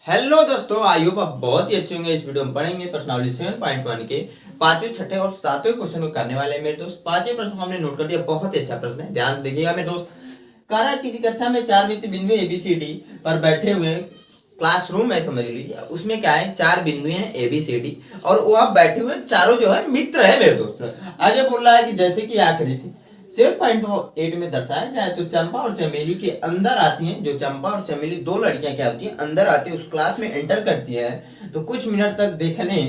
Hello दोस्तों, I hope आप बहुत ही अच्छे होंगे। इस वीडियो में पढ़ेंगे प्रश्नावली 7.1 के पांचवें, छठे और सातवें क्वेश्चन को करने वाले हैं मेरे दोस्त। पांचवें प्रश्न को हमने नोट कर दिया, बहुत ही अच्छा प्रश्न है, ध्यान से देखिएगा मेरे दोस्त। कह रहा है किसी कक्षा में चार व्यक्ति बिंदु ABCD पर बैठे हुए, क्लासरूम है समझ लीजिए। उसमें क्या है, चार बिंदु हैं ABCD और वो आप बैठे हुए चारों जो है मित्र है मेरे दोस्त। आगे बोल रहा है कि जैसे कि आकृति 7.8 में दर्शाया जाए तो चंपा और चमेली के अंदर आती हैं। जो चंपा और चमेली दो लड़कियां क्या होती हैं, अंदर आती है, उस क्लास में एंटर करती है। तो कुछ मिनट तक देखने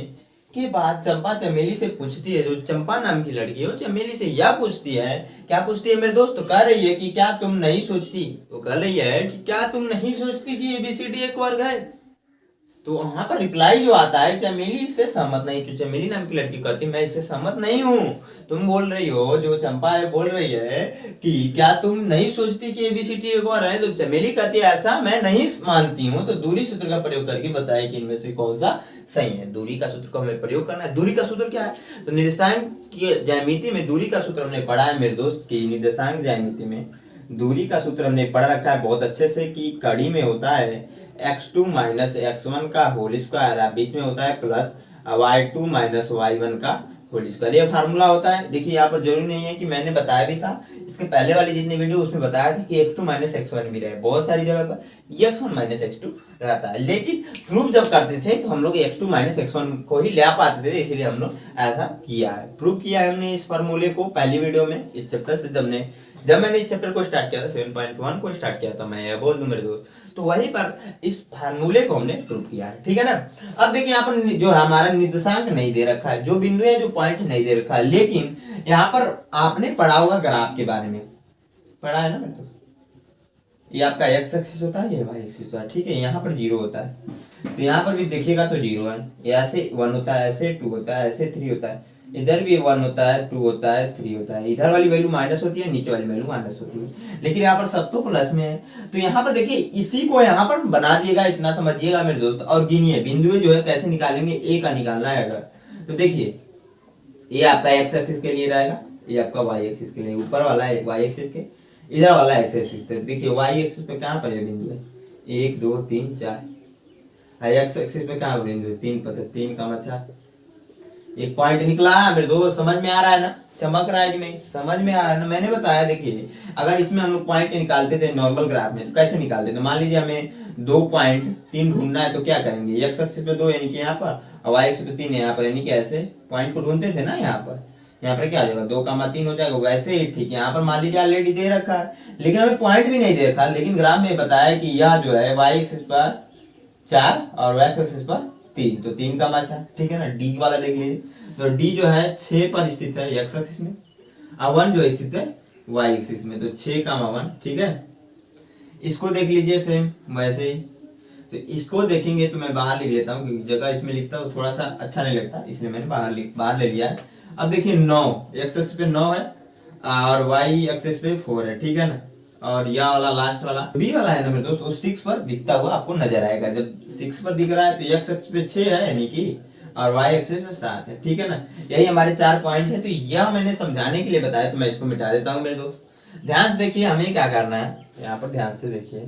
के बाद चंपा चमेली से पूछती है, जो चंपा नाम की लड़की है वो चमेली से यह पूछती है, क्या पूछती है मेरे दोस्त, तो कह रही है कि क्या तुम नहीं सोचती, तो कह रही है कि क्या तुम नहीं सोचती कि ABCD एक वर्ग है। तो वहां पर रिप्लाई जो आता है, चमेली इससे सहमत नहीं। तो चमेली नाम की लड़की कहती मैं इससे सहमत नहीं हूँ। तुम बोल रही हो, जो चंपा है बोल रही है कि क्या तुम नहीं सोचती कि ABCD एक और है। तो चमेली कहती है ऐसा मैं नहीं मानती हूँ। तो दूरी सूत्र का प्रयोग करके बताए कि इनमें से कौन सा सही है। दूरी का सूत्र को हमें प्रयोग करना है। दूरी का सूत्र क्या है, तो निर्देशांक की ज्यामिति में दूरी का सूत्र हमने पढ़ा है मेरे दोस्त की। निर्देशांक ज्यामिति में दूरी का सूत्र हमने पढ़ रखा है बहुत अच्छे से कि कड़ी में होता है x2 माइनस x1 का होल स्क्वायर, बीच में होता है प्लस y2 माइनस y1 का होल स्क्वायर। ये फार्मूला होता है। देखिए यहाँ पर जरूरी नहीं है कि मैंने बताया भी था इसके पहले वाली जितनी वीडियो उसमें बताया था कि x2 माइनस x1 भी रहे। बहुत सारी जगह पर x1 माइनस x2 रहता है, लेकिन प्रूफ जब करते थे तो हम लोग x2 माइनस x1 को ही ले पाते थे, इसलिए हम लोग ऐसा किया है। प्रूफ किया है हमने इस फार्मूले को पहली वीडियो में इस चैप्टर से। जब मैंने इस चैप्टर को स्टार्ट किया था 7.1 को स्टार्ट किया था, मैं ये बोल दूं मेरे दोस्त, तो वहीं पर इस फार्मूले को हमने प्रूव किया है, ठीक है ना। अब देखिए यहाँ पर जो हमारा निर्देशांक नहीं दे रखा है, जो बिंदु है, जो पॉइंट नहीं दे रखा है, लेकिन यहाँ पर आपने पढ़ा होगा ग्राफ के बारे में, पढ़ा है ना मेरे दोस्त। ये आपका x एक्सिस होता है, ये y एक्सिस होता है, ठीक है। यहाँ पर 0 होता है, तो यहाँ पर भी देखिएगा तो 0 है। ऐसे 1 होता है, ऐसे 2 होता है, ऐसे 3 होता है, इधर भी 1 होता है, 2 होता है, 3 होता है। इधर वाली वैल्यू माइनस होती है, नीचे वाली वैल्यू माइनस होती है, लेकिन यहाँ पर सब तो प्लस में है। तो यहाँ पर देखिए इसी को यहाँ पर बना दिएगा, इतना समझिएगा मेरे दोस्त। और गिनिए बिंदु जो है कैसे निकालेंगे, ए का निकालना है अगर, तो देखिए ये आपका x एक्सिस के लिए रहेगा, ये आपका y एक्सिस के लिए, ऊपर वाला है y एक्सिस के, इधर वाला x एक्सिस पे। देखिए y एक्सिस पे कहाँ पर है बिंदु है, 1 2 3 4, x एक्सिस पे कहाँ बिंदु है, 3 पर, 3 का अच्छा एक पॉइंट निकला है मेरे दोस्त। समझ में आ रहा है ना, चमक रहा है कि नहीं, समझ में आ रहा है ना। मैंने बताया देखिए अगर इसमें हम लोग पॉइंट निकालते थे नॉर्मल ग्राफ में तो कैसे निकालते थे। मान लीजिए हमें 2.3 ढूंढना है तो क्या करेंगे, x एक्सिस पे 2 यानी कि यहाँ पर, और y एक्सिस पे 3 यहाँ पर, यानी कि ऐसे पॉइंट को ढूंढते थे ना। यहाँ पर क्या आ जाएगा, 2,3 हो जाएगा। वैसे ही ठीक है, यहाँ पर मान लीजिए ऑलरेडी दे रखा है, लेकिन हमें पॉइंट भी नहीं दे रखा, लेकिन ग्राफ में बताया कि यह जो है y एक्सिस पर 4 और y एक्सिस पर 3, तो 3 का अच्छा, ठीक है ना। डी वाला देख लीजिए, तो डी जो है 6 पर स्थित है x एक्सिस में, और 1 जो स्थित है y एक्सिस में, तो 6 का 1, ठीक है। इसको देख लीजिए सेम वैसे ही। तो इसको देखेंगे तो मैं बाहर लिख लेता हूँ क्योंकि जगह इसमें लिखता हूँ थोड़ा सा अच्छा नहीं लगता, इसलिए मैंने बाहर ले लिया है। अब देखिए 9 x एक्सिस पे 9 है और y एक्सिस पे 4 है, ठीक है ना। और यह वाला लास्ट वाला बी वाला है ना मेरे दोस्त, 6 पर दिखता हुआ आपको नजर आएगा। जब 6 पर दिख रहा है तो x एक्सिस पे 6 है यानी कि, और y एक्सिस में 7 है, ठीक है ना। यही हमारे 4 पॉइंट है। तो यह मैंने समझाने के लिए बताया, तो मैं इसको मिटा देता हूँ मेरे दोस्त। ध्यान से देखिए हमें क्या करना है, यहाँ पर ध्यान से देखिए।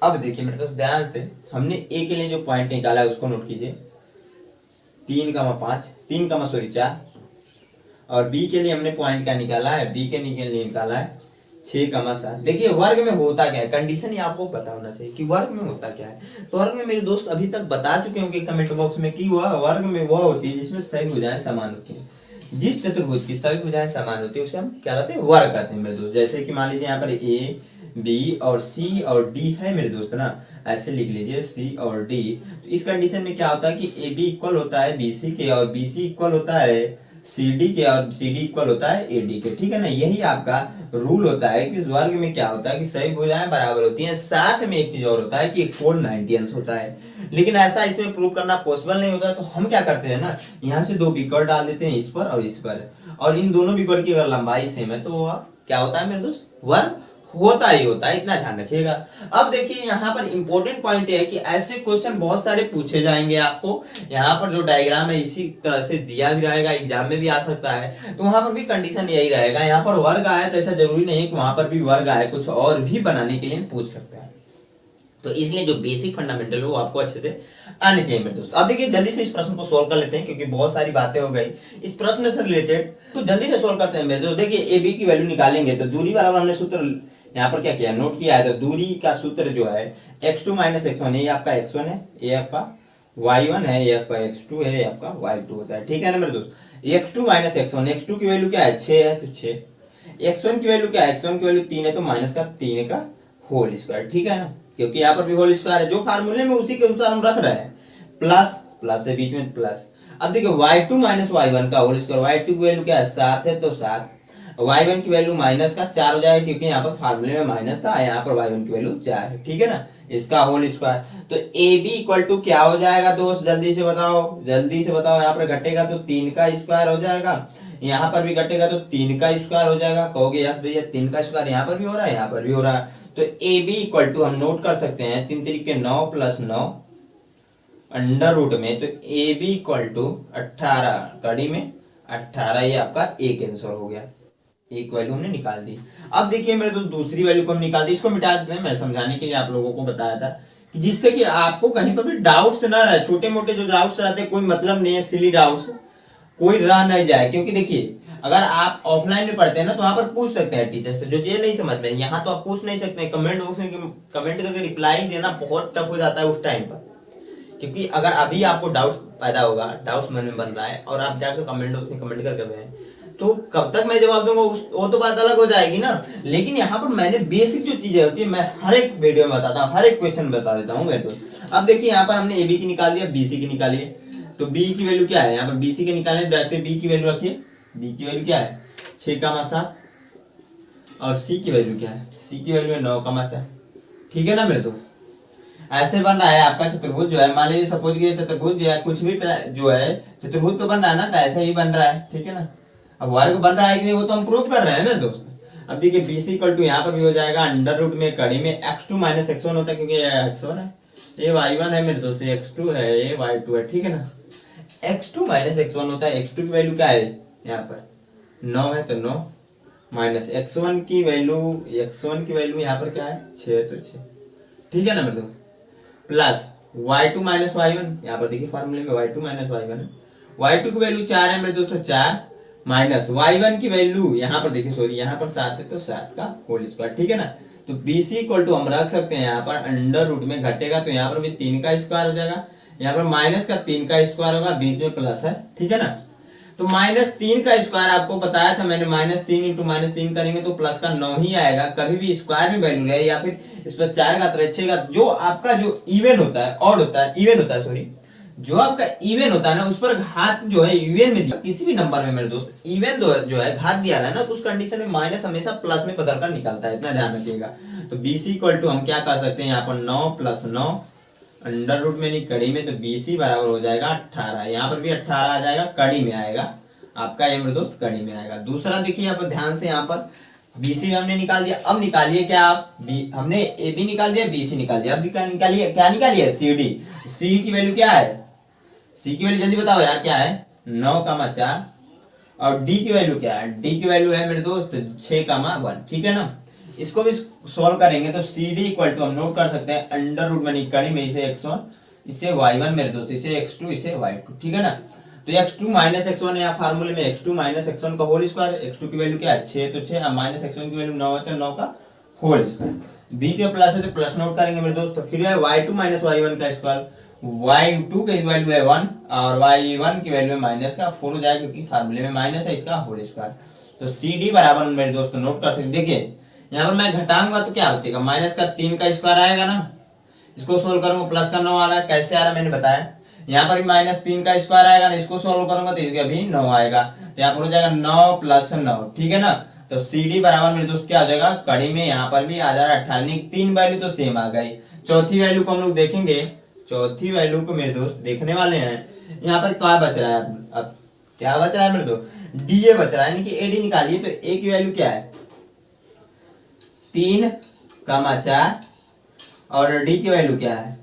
अब देखिए मेरे दोस्त ध्यान से, हमने ए के लिए जो पॉइंट निकाला है उसको नोट कीजिए, 3,4, और बी के लिए हमने पॉइंट क्या निकाला है, बी के लिए निकाला है 6,7। देखिए वर्ग में होता क्या है, कंडीशन ही आपको पता होना चाहिए कि वर्ग में होता क्या है। तो वर्ग में मेरे दोस्त अभी तक बता चुके होंगे कमेंट बॉक्स में कि वह वर्ग में वह होती है जिसमें सभी भुजाएं समान होती हैं। जिस चतुर्भुज की सभी भुजाएं समान होती है उसे हम क्या कहते हैं, वर्ग कहते हैं मेरे दोस्त। जैसे कि मान लीजिए यहाँ पर ए बी और सी और डी है मेरे दोस्त ना, ऐसे लिख लीजिए सी और डी। तो इस कंडीशन में क्या होता है कि ए बी इक्वल होता है बी सी के, और बी सी इक्वल होता है सी डी के, और सी डी इक्वल होता है ए डी के, ठीक है ना। यही आपका रूल होता है कि इस वर्ग में क्या होता है कि सभी भुजाएं बराबर होती हैं। साथ में एक चीज और होता है कि एक कोण 90 अंश होता है, लेकिन ऐसा इसमें प्रूव करना पॉसिबल नहीं होता। तो हम क्या करते हैं ना, यहाँ से 2 बिक्कड़ डाल देते हैं, इस पर और इस पर, और इन दोनों बिक्कड़ की अगर लंबाई सेम है तो वह क्या होता है मेरे दोस्त, वर्ग होता ही होता है, इतना ध्यान रखिएगा। अब देखिए यहाँ पर इंपॉर्टेंट पॉइंट है कि ऐसे क्वेश्चन बहुत सारे पूछे जाएंगे आपको। यहाँ पर जो डायग्राम है इसी तरह से दिया भी रहेगा, एग्जाम में भी आ सकता है। तो वहां पर भी कंडीशन यही रहेगा, यहाँ पर वर्ग आया तो ऐसा जरूरी नहीं है कि वहां पर भी वर्ग आए, कुछ और भी बनाने के लिए पूछ सकता है। तो इसलिए जो बेसिक फंडामेंटल है वो आपको अच्छे से आने चाहिए मेरे दोस्त। अब देखिए जल्दी से इस प्रश्न को सोल्व कर लेते हैं क्योंकि बहुत सारी बातें हो गई इस प्रश्न से रिलेटेड, तो जल्दी से सोल्व करते हैं मेरे दोस्त। देखिए ए बी की वैल्यू निकालेंगे तो दूरी बराबर हमने सूत्र यहाँ पर क्या किया, नोट किया है। तो दूरी का सूत्र जो है x2 माइनस x1, ये आपका x1 है, ये आपका y1 है, ये आपका x2 है, ये आपका y2 होता है। ठीक है ना मेरे दोस्त। x2 माइनस x1, x2 की वैल्यू क्या है 6 है तो 6, x1 की वैल्यू क्या है, x1 की वैल्यू 3 है तो माइनस का 3 का होल स्क्वायर। ठीक है ना, क्योंकि यहाँ पर भी होल स्क्वायर है, जो फार्मूले में उसी के अनुसार हम रख रहे हैं, प्लस प्लस है बीच में प्लस। अब देखिए y2 माइनस y1 का होल स्क्वायर, y2 की वैल्यू क्या है 7 है तो 7, y1 की वैल्यू माइनस का 4 हो जाएगा क्योंकि यहाँ पर फार्मूले में माइनस था, यहाँ पर y1 की वैल्यू 4 है। ठीक है ना, इसका होल स्क्वायर। तो AB इक्वल टू क्या हो जाएगा दोस्त, जल्दी से बताओ, जल्दी से बताओ। यहाँ पर घटेगा तो 3 का स्क्वायर हो जाएगा, यहाँ पर भी घटेगा तो 3 का स्क्वायर हो जाएगा। कहोगे यस भैया 3 का स्क्वायर यहाँ पर भी हो रहा है, यहाँ पर भी हो रहा है। तो AB इक्वल टू हम नोट कर सकते हैं 3 तरीके 9 प्लस 9 अंडर रूट में, तो AB इक्वल टू 18 कड़ी में 18, ये आपका एक आंसर हो गया, एक वैल्यू हमने निकाल दी। अब देखिए मेरे दोस्त दूसरी वैल्यू को हम निकाल दी, इसको मिटा देते हैं। मैं समझाने के लिए आप लोगों को बताया था कि जिससे कि आपको कहीं पर भी डाउट्स ना रहे, छोटे मोटे जो डाउट्स रहते हैं कोई मतलब नहीं है, सिली डाउट्स कोई रह नहीं जाए। क्योंकि देखिए अगर आप ऑफलाइन में पढ़ते हैं ना तो वहां पर पूछ सकते हैं टीचर से, जो चीजें नहीं समझ में यहाँ तो आप पूछ नहीं सकते। कमेंट बॉक्स में कमेंट करके रिप्लाई देना बहुत टफ हो जाता है उस टाइम पर, क्योंकि अगर अभी आपको डाउट पैदा होगा, डाउट्स मन में बन रहा है और आप जाकर कमेंट बॉक्स में कमेंट कर रहे हैं, तो कब तक मैं जवाब दूंगा वो तो बात अलग हो जाएगी ना। लेकिन यहाँ पर मैंने बेसिक जो चीजें होती है मैं हर एक वीडियो में बताता हूँ, हर एक क्वेश्चन बता देता हूँ मेरे दोस्त। अब देखिए यहाँ पर हमने ए बी की निकाल दिया, BC की निकाली है। तो बी की वैल्यू क्या है, यहाँ पर BC के निकालने ब्रैकेट बी की वैल्यू रखिए, बी की वैल्यू क्या है 6,7 और सी की वैल्यू क्या है, सी की वैल्यू है 9,4। ठीक है ना मेरे दोस्त। ऐसे बन रहा है आपका चतुर्भुज जो है, मान लीजिए सपोज कि चतुर्भुज जो है कुछ भी जो है चतुर्भुज तो बन रहा है ना, तो ऐसा ही बन रहा है। ठीक है ना, अब वर्ग बन रहा है कि नहीं वो तो हम प्रूव कर रहे हैं मेरे दोस्त। अब देखिए BC इक्वल टू यहाँ पर भी हो जाएगा अंडर रूट में कड़ी में x2 माइनस x1 होता है, क्योंकि ये x1 है, ये y1 है मेरे दोस्त, ये x2 है, ये y2 है। ठीक है ना, x2 माइनस x1 होता है, x2 की वैल्यू क्या है यहाँ पर 9 है तो 9 माइनस x1 की वैल्यू यहाँ पर क्या है 6 है तो 6। ठीक है ना मेरे दोस्त, प्लस y2 माइनस y1, यहाँ पर देखिए फार्मूले में y2 माइनस y1 है, y2 की वैल्यू 4 है मेरे दोस्तों 4 माइनस y1 की वैल्यू यहाँ पर देखिए सॉरी यहाँ पर 7 है तो 7 का होल स्क्वायर। ठीक है ना, तो BC इक्वल टू हम रख सकते हैं यहाँ पर अंडर रूट में घटेगा तो यहाँ पर भी 3 का स्क्वायर हो जाएगा, यहाँ पर माइनस का 3 का स्क्वायर होगा, बीच में प्लस है। ठीक है ना, तो -3 का स्क्वायर आपको बताया था मैंने, -3 इंटू -3 करेंगे तो प्लस का 9 ही आएगा। कभी भी स्क्वायर में वैल्यू रहे या फिर इस पर 4 का 6 का जो आपका जो इवन होता है, ऑड होता है, इवन होता है सॉरी, जो आपका इवन होता है ना उस पर घात जो है इवन में दिया, किसी भी नंबर में मेरे दोस्त इवन जो है घात दिया है ना, तो उस कंडीशन में माइनस हमेशा प्लस में बदल कर निकलता है, इतना ध्यान रखिएगा। तो BC इक्वल टू हम क्या कर सकते हैं यहाँ पर 9 प्लस 9 अंडर रूट में नहीं कड़ी में, तो BC बराबर हो जाएगा 18, यहाँ पर भी 18 आ जाएगा, कड़ी में आएगा आपका ये मेरे दोस्त, कड़ी में आएगा। दूसरा देखिए यहाँ पर ध्यान से, यहाँ पर BC हमने निकाल दिया। अब निकालिए क्या आप, हमने AB निकाल दिया, BC निकाल दिया, अब निकालिए क्या निकालिए CD। C की वैल्यू क्या है, C की वैल्यू जल्दी बताओ यार क्या है 9,4 और D की वैल्यू क्या है, D की वैल्यू है मेरे दोस्त 6,1। ठीक है ना, इसको भी सॉल्व करेंगे तो CD इक्वल टू हम नोट कर सकते हैं अंडर रूट में निकाली में इसे x1 इसे y1 मेरे दोस्त, इसे x2 इसे y2। ठीक है ना, तो x2 माइनस x1 है, यहाँ फार्मूले में x2 माइनस x1 का होल स्क्वायर, x2 की वैल्यू क्या है 6 तो 6 माइनस x1 की वैल्यू 9 है तो 9 का होल स्क्वायर, बीच में प्लस है तो प्लस नोट करेंगे मेरे दोस्त। तो फिर है y2 माइनस y1 का स्क्वायर, y2 की वैल्यू है 1 और y1 की वैल्यू माइनस का 4 हो जाएगा क्योंकि फार्मूले में माइनस है, इसका होल स्क्वायर। तो CD बराबर मेरे दोस्त नोट कर सकते। देखिए यहाँ पर मैं घटाऊंगा तो क्या बचेगा, माइनस का 3 का स्क्वायर आएगा ना, इसको सोल्व करूंगा प्लस का 9 आ रहा है, कैसे आ रहा है मैंने बताया। यहाँ पर भी -3 का स्क्वायर आएगा ना, इसको सोल्व करूंगा तो इसका भी 9 आएगा, तो यहाँ पर हो जाएगा 9 प्लस 9। ठीक है ना, तो CD बराबर मेरे दोस्त क्या आ जाएगा, कड़ी में यहाँ पर भी आ जा रहा है 18, 3 वैल्यू तो सेम आ गई। चौथी वैल्यू को हम लोग देखेंगे, चौथी वैल्यू को मेरे दोस्त देखने वाले हैं। यहाँ पर क्या बच रहा है, अब क्या बच रहा है मेरे दोस्त, DA बच रहा है, यानी कि AD निकालिए। तो A की वैल्यू क्या है 3,4 और D की वैल्यू क्या है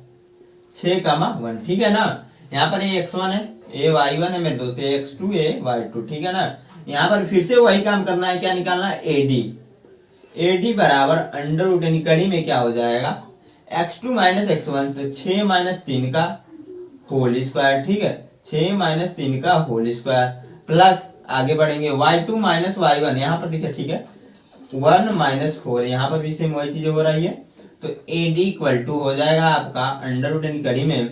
6,1। ठीक है ना, यहाँ पर ये x1 है, ये y1 है मेरे दोस्त, ये x2 है y2। ठीक है ना, यहाँ पर फिर से वही काम करना है, क्या निकालना है AD। AD बराबर अंडर रूट यानी कड़ी में क्या हो जाएगा x2 माइनस x1, तो 6 माइनस 3 का होल स्क्वायर, ठीक है, 6 माइनस 3 का होल स्क्वायर, प्लस आगे बढ़ेंगे y2 माइनस y1, यहाँ पर देखिए, ठीक है, 1 माइनस 4, यहाँ पर भी सेम वही चीज हो रही है। तो AD इक्वल टू हो जाएगा आपका अंडर रूट यानी कड़ी में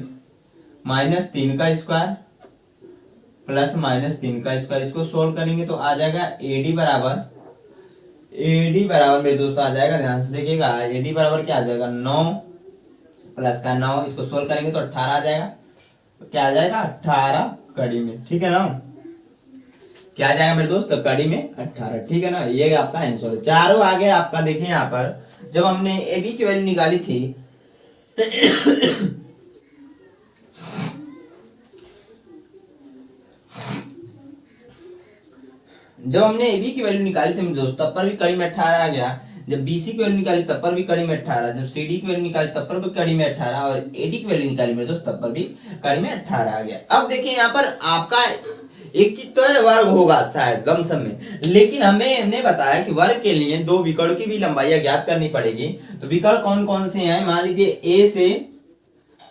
माइनस 3 का स्क्वायर प्लस माइनस 3 का स्क्वायर, इसको सोल्व करेंगे तो आ जाएगा AD बराबर मेरे दोस्तों आ जाएगा, ध्यान से देखिएगा, AD बराबर क्या आ जाएगा 9 प्लस का 9, इसको सोल्व करेंगे तो 18 आ जाएगा, तो क्या आ जाएगा 18 कड़ी में, ठीक है ना, क्या आ जाएगा मेरे दोस्त कड़ी में 18, ठीक है ना, ये आपका आंसर। चारों आगे आपका देखिए यहाँ पर जब हमने AB की वैल्यू निकाली थी जब हमने AB की वैल्यू निकाली थी दोस्त तब पर भी कड़ी में 18 आ गया, जब BC की वैल्यू निकाली तब पर भी कड़ी में 18, जब CD की वैल्यू निकाली तब पर भी कड़ी में 18 और AD की वैल्यू निकाली मेरे दोस्त तब पर भी कड़ी में 18 आ गया। अब देखिए यहाँ पर आपका एक चीज तो है वर्ग होगा शायद लमसम में, लेकिन हमने बताया कि वर्ग के लिए दो विकर्ण की भी लंबाई ज्ञात करनी पड़ेगी। तो विकर्ण कौन कौन से हैं, मान लीजिए A से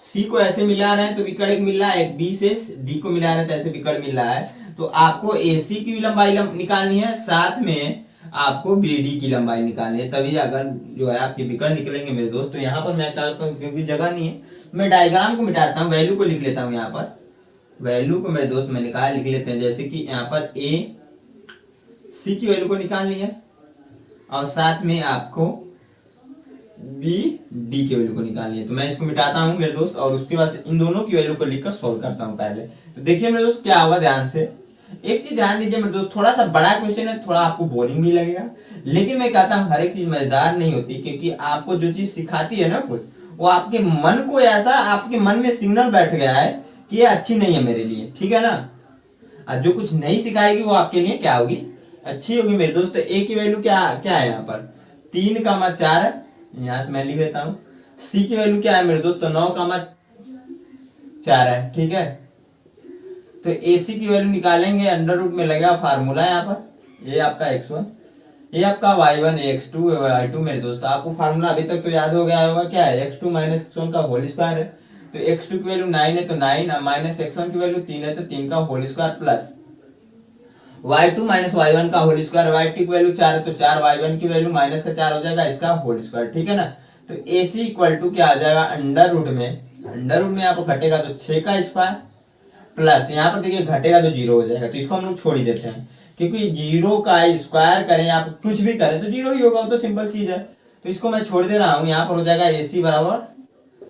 C को ऐसे मिला रहे हैं तो विकर्ण एक मिल रहा है, B से D को मिला रहे हैं तो ऐसे विकर्ण मिल रहा है, तो आपको AC की भी लंबाई निकालनी है, साथ में आपको BD की लंबाई निकालनी है, तभी अगर जो है आपके विकर्ण निकलेंगे मेरे दोस्त। तो यहाँ पर मैं चाहता हूँ क्योंकि जगह नहीं है, मैं डायग्राम को मिटाता हूँ, वैल्यू को लिख लेता हूँ, यहाँ पर वैल्यू को मेरे दोस्त मैं निकाल लिख लेते हैं, जैसे कि यहाँ पर AC की वैल्यू को निकालनी है और साथ में आपको BD की वैल्यू को निकालनी है। तो मैं इसको मिटाता हूँ मेरे दोस्त और उसके बाद इन दोनों की वैल्यू को लिखकर सॉल्व करता हूँ पहले। तो देखिए मेरे दोस्त क्या होगा, ध्यान से एक चीज ध्यान दीजिए मेरे दोस्त, थोड़ा सा बड़ा क्वेश्चन है, थोड़ा आपको बोरिंग भी लगेगा, लेकिन मैं कहता हूँ हर एक चीज मजेदार नहीं होती, क्योंकि आपको जो चीज सिखाती है ना कुछ, वो आपके मन को ऐसा आपके मन में सिग्नल बैठ गया है कि ये अच्छी नहीं है मेरे लिए, ठीक है ना, और जो कुछ नहीं सिखाएगी वो आपके लिए क्या होगी, अच्छी होगी मेरे दोस्त। A की वैल्यू क्या है यहाँ पर 3,4 है, यहाँ से मैं लिख देता हूँ। C की वैल्यू क्या है मेरे दोस्त 9,4 है, ठीक है। तो AC की वैल्यू निकालेंगे, अंडर रूट में लगेगा फार्मूला यहाँ पर, ये आपका x1, ये आपका y1, x2, y2 मेरे दोस्त, आपको फार्मूला अभी तक तो याद हो गया होगा, क्या है x2 माइनस x1 का होल स्क्वायर है, तो x2 की वैल्यू 9 है तो 9 माइनस x1 की वैल्यू 3 है तो 3 का whole square plus y2 minus y1 का होल स्क्वायर, y2 की वैल्यू 4 है तो 4, y1 की वैल्यू माइनस का 4 हो जाएगा, इसका होल स्क्वायर, ठीक है ना। तो AC इक्वल टू क्या आ जाएगा अंडर रूट में यहाँ पर घटेगा तो 6 का स्क्वायर प्लस यहाँ पर देखिए घटेगा तो 0 हो जाएगा, तो इसको हम लोग छोड़ ही देते हैं, क्योंकि 0 का स्क्वायर करें आप कुछ भी करें तो 0 ही होगा, तो सिंपल चीज है, तो इसको मैं छोड़ दे रहा हूँ। यहाँ पर हो जाएगा AC बराबर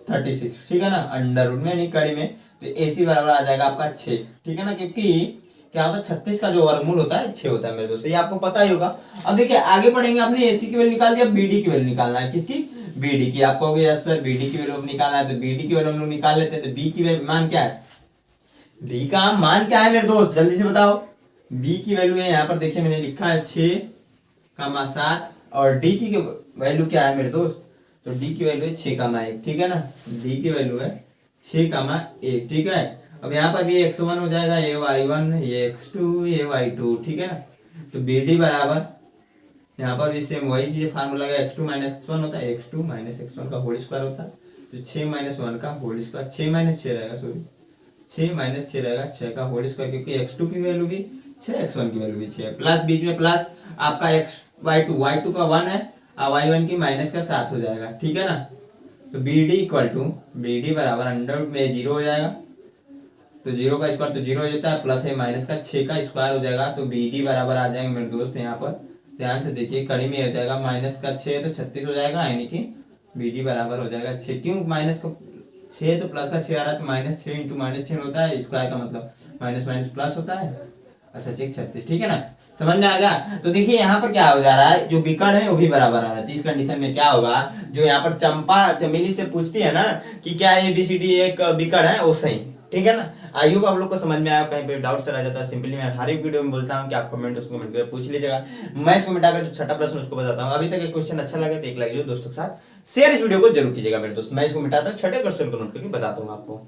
36, ठीक है ना, अंडर रूट में नहीं कड़ी में, तो AC बराबर आ जाएगा आपका 6, ठीक है ना, क्योंकि क्या होता है 36 का जो वर्गमूल होता है 6 होता है मेरे दोस्तों, ये आपको पता ही होगा। अब देखिए आगे बढ़ेंगे, आपने AC की वैल्यू निकाल दिया, BD की वैल्यू निकालना है, किसकी, BD की। आपको होगी यस सर BD की वैल्यू निकालना है, तो BD की वैल्यू हम लोग निकाल लेते हैं। तो B की वैल्यू मान क्या है, B का मान क्या है मेरे दोस्त, जल्दी से बताओ। B की वैल्यू है यहाँ पर देखिए मैंने लिखा है 6,7 और D की वैल्यू क्या है मेरे दोस्त, तो D की वैल्यू है 6,1, ठीक है ना, D की वैल्यू है 6,1, ठीक है। अब यहाँ पर भी x1 हो जाएगा, ये y1, ये x2, ये y2, ठीक है ना। तो BD बराबर यहाँ पर भी सेम वही चीज फार्मूला है, x2 माइनस x1 होता है, x2 माइनस x1 का होल स्क्वायर होता है, तो 6 माइनस 1 का होल स्क्वायर, 6 माइनस 6 रहेगा, सॉरी 6 माइनस 6 रहेगा, 6 का होल स्क्वायर, क्योंकि x2 की वैल्यू भी 6, x1 की वैल्यू भी 6, प्लस बीच में प्लस आपका y2 का 1 है और y1 की माइनस का 7 हो जाएगा, ठीक है ना। तो BD बराबर अंडर रूट में 0 हो जाएगा, तो 0 का स्क्वायर तो 0 हो जाता है, प्लस है माइनस का 6 का स्क्वायर हो जाएगा, तो BD बराबर आ जाएंगे मेरे दोस्त, यहाँ पर ध्यान से देखिए कड़ी में हो जाएगा, माइनस का 6 तो 36 हो जाएगा, यानी कि BD बराबर हो जाएगा 6, क्यों माइनस का 6 तो प्लस का 6 आ रहा है, तो माइनस 6 इंटू माइनस 6 होता है, स्क्वायर का मतलब माइनस माइनस प्लस होता है, अच्छा 36, ठीक है ना, समझ में आ गया। तो देखिए यहाँ पर क्या हो जा रहा है, जो विकर्ण है वो भी बराबर आ रहा है, तो इस कंडीशन में क्या होगा, जो यहाँ पर चंपा चमेली से पूछती है ना कि क्या ABCD एक विकर्ण है, वो सही, ठीक है ना। आई होप आप लोग को समझ में आया, कहीं पे डाउट चला जाता है, सिंपली मैं हर एक वीडियो में बोलता हूँ कि आप कमेंट करके पूछ लीजिएगा, मैं इसको मिटाकर जो छठा प्रश्न उसको बताता हूँ। अभी तक एक क्वेश्चन अच्छा लगे तो एक लाइक दोस्तों के साथ शेयर इस वीडियो को जरूर कीजिएगा मेरे दोस्त, मैं इसको मिटाता हूँ, छठे क्वेश्चन को नोट करके बताता हूँ आपको।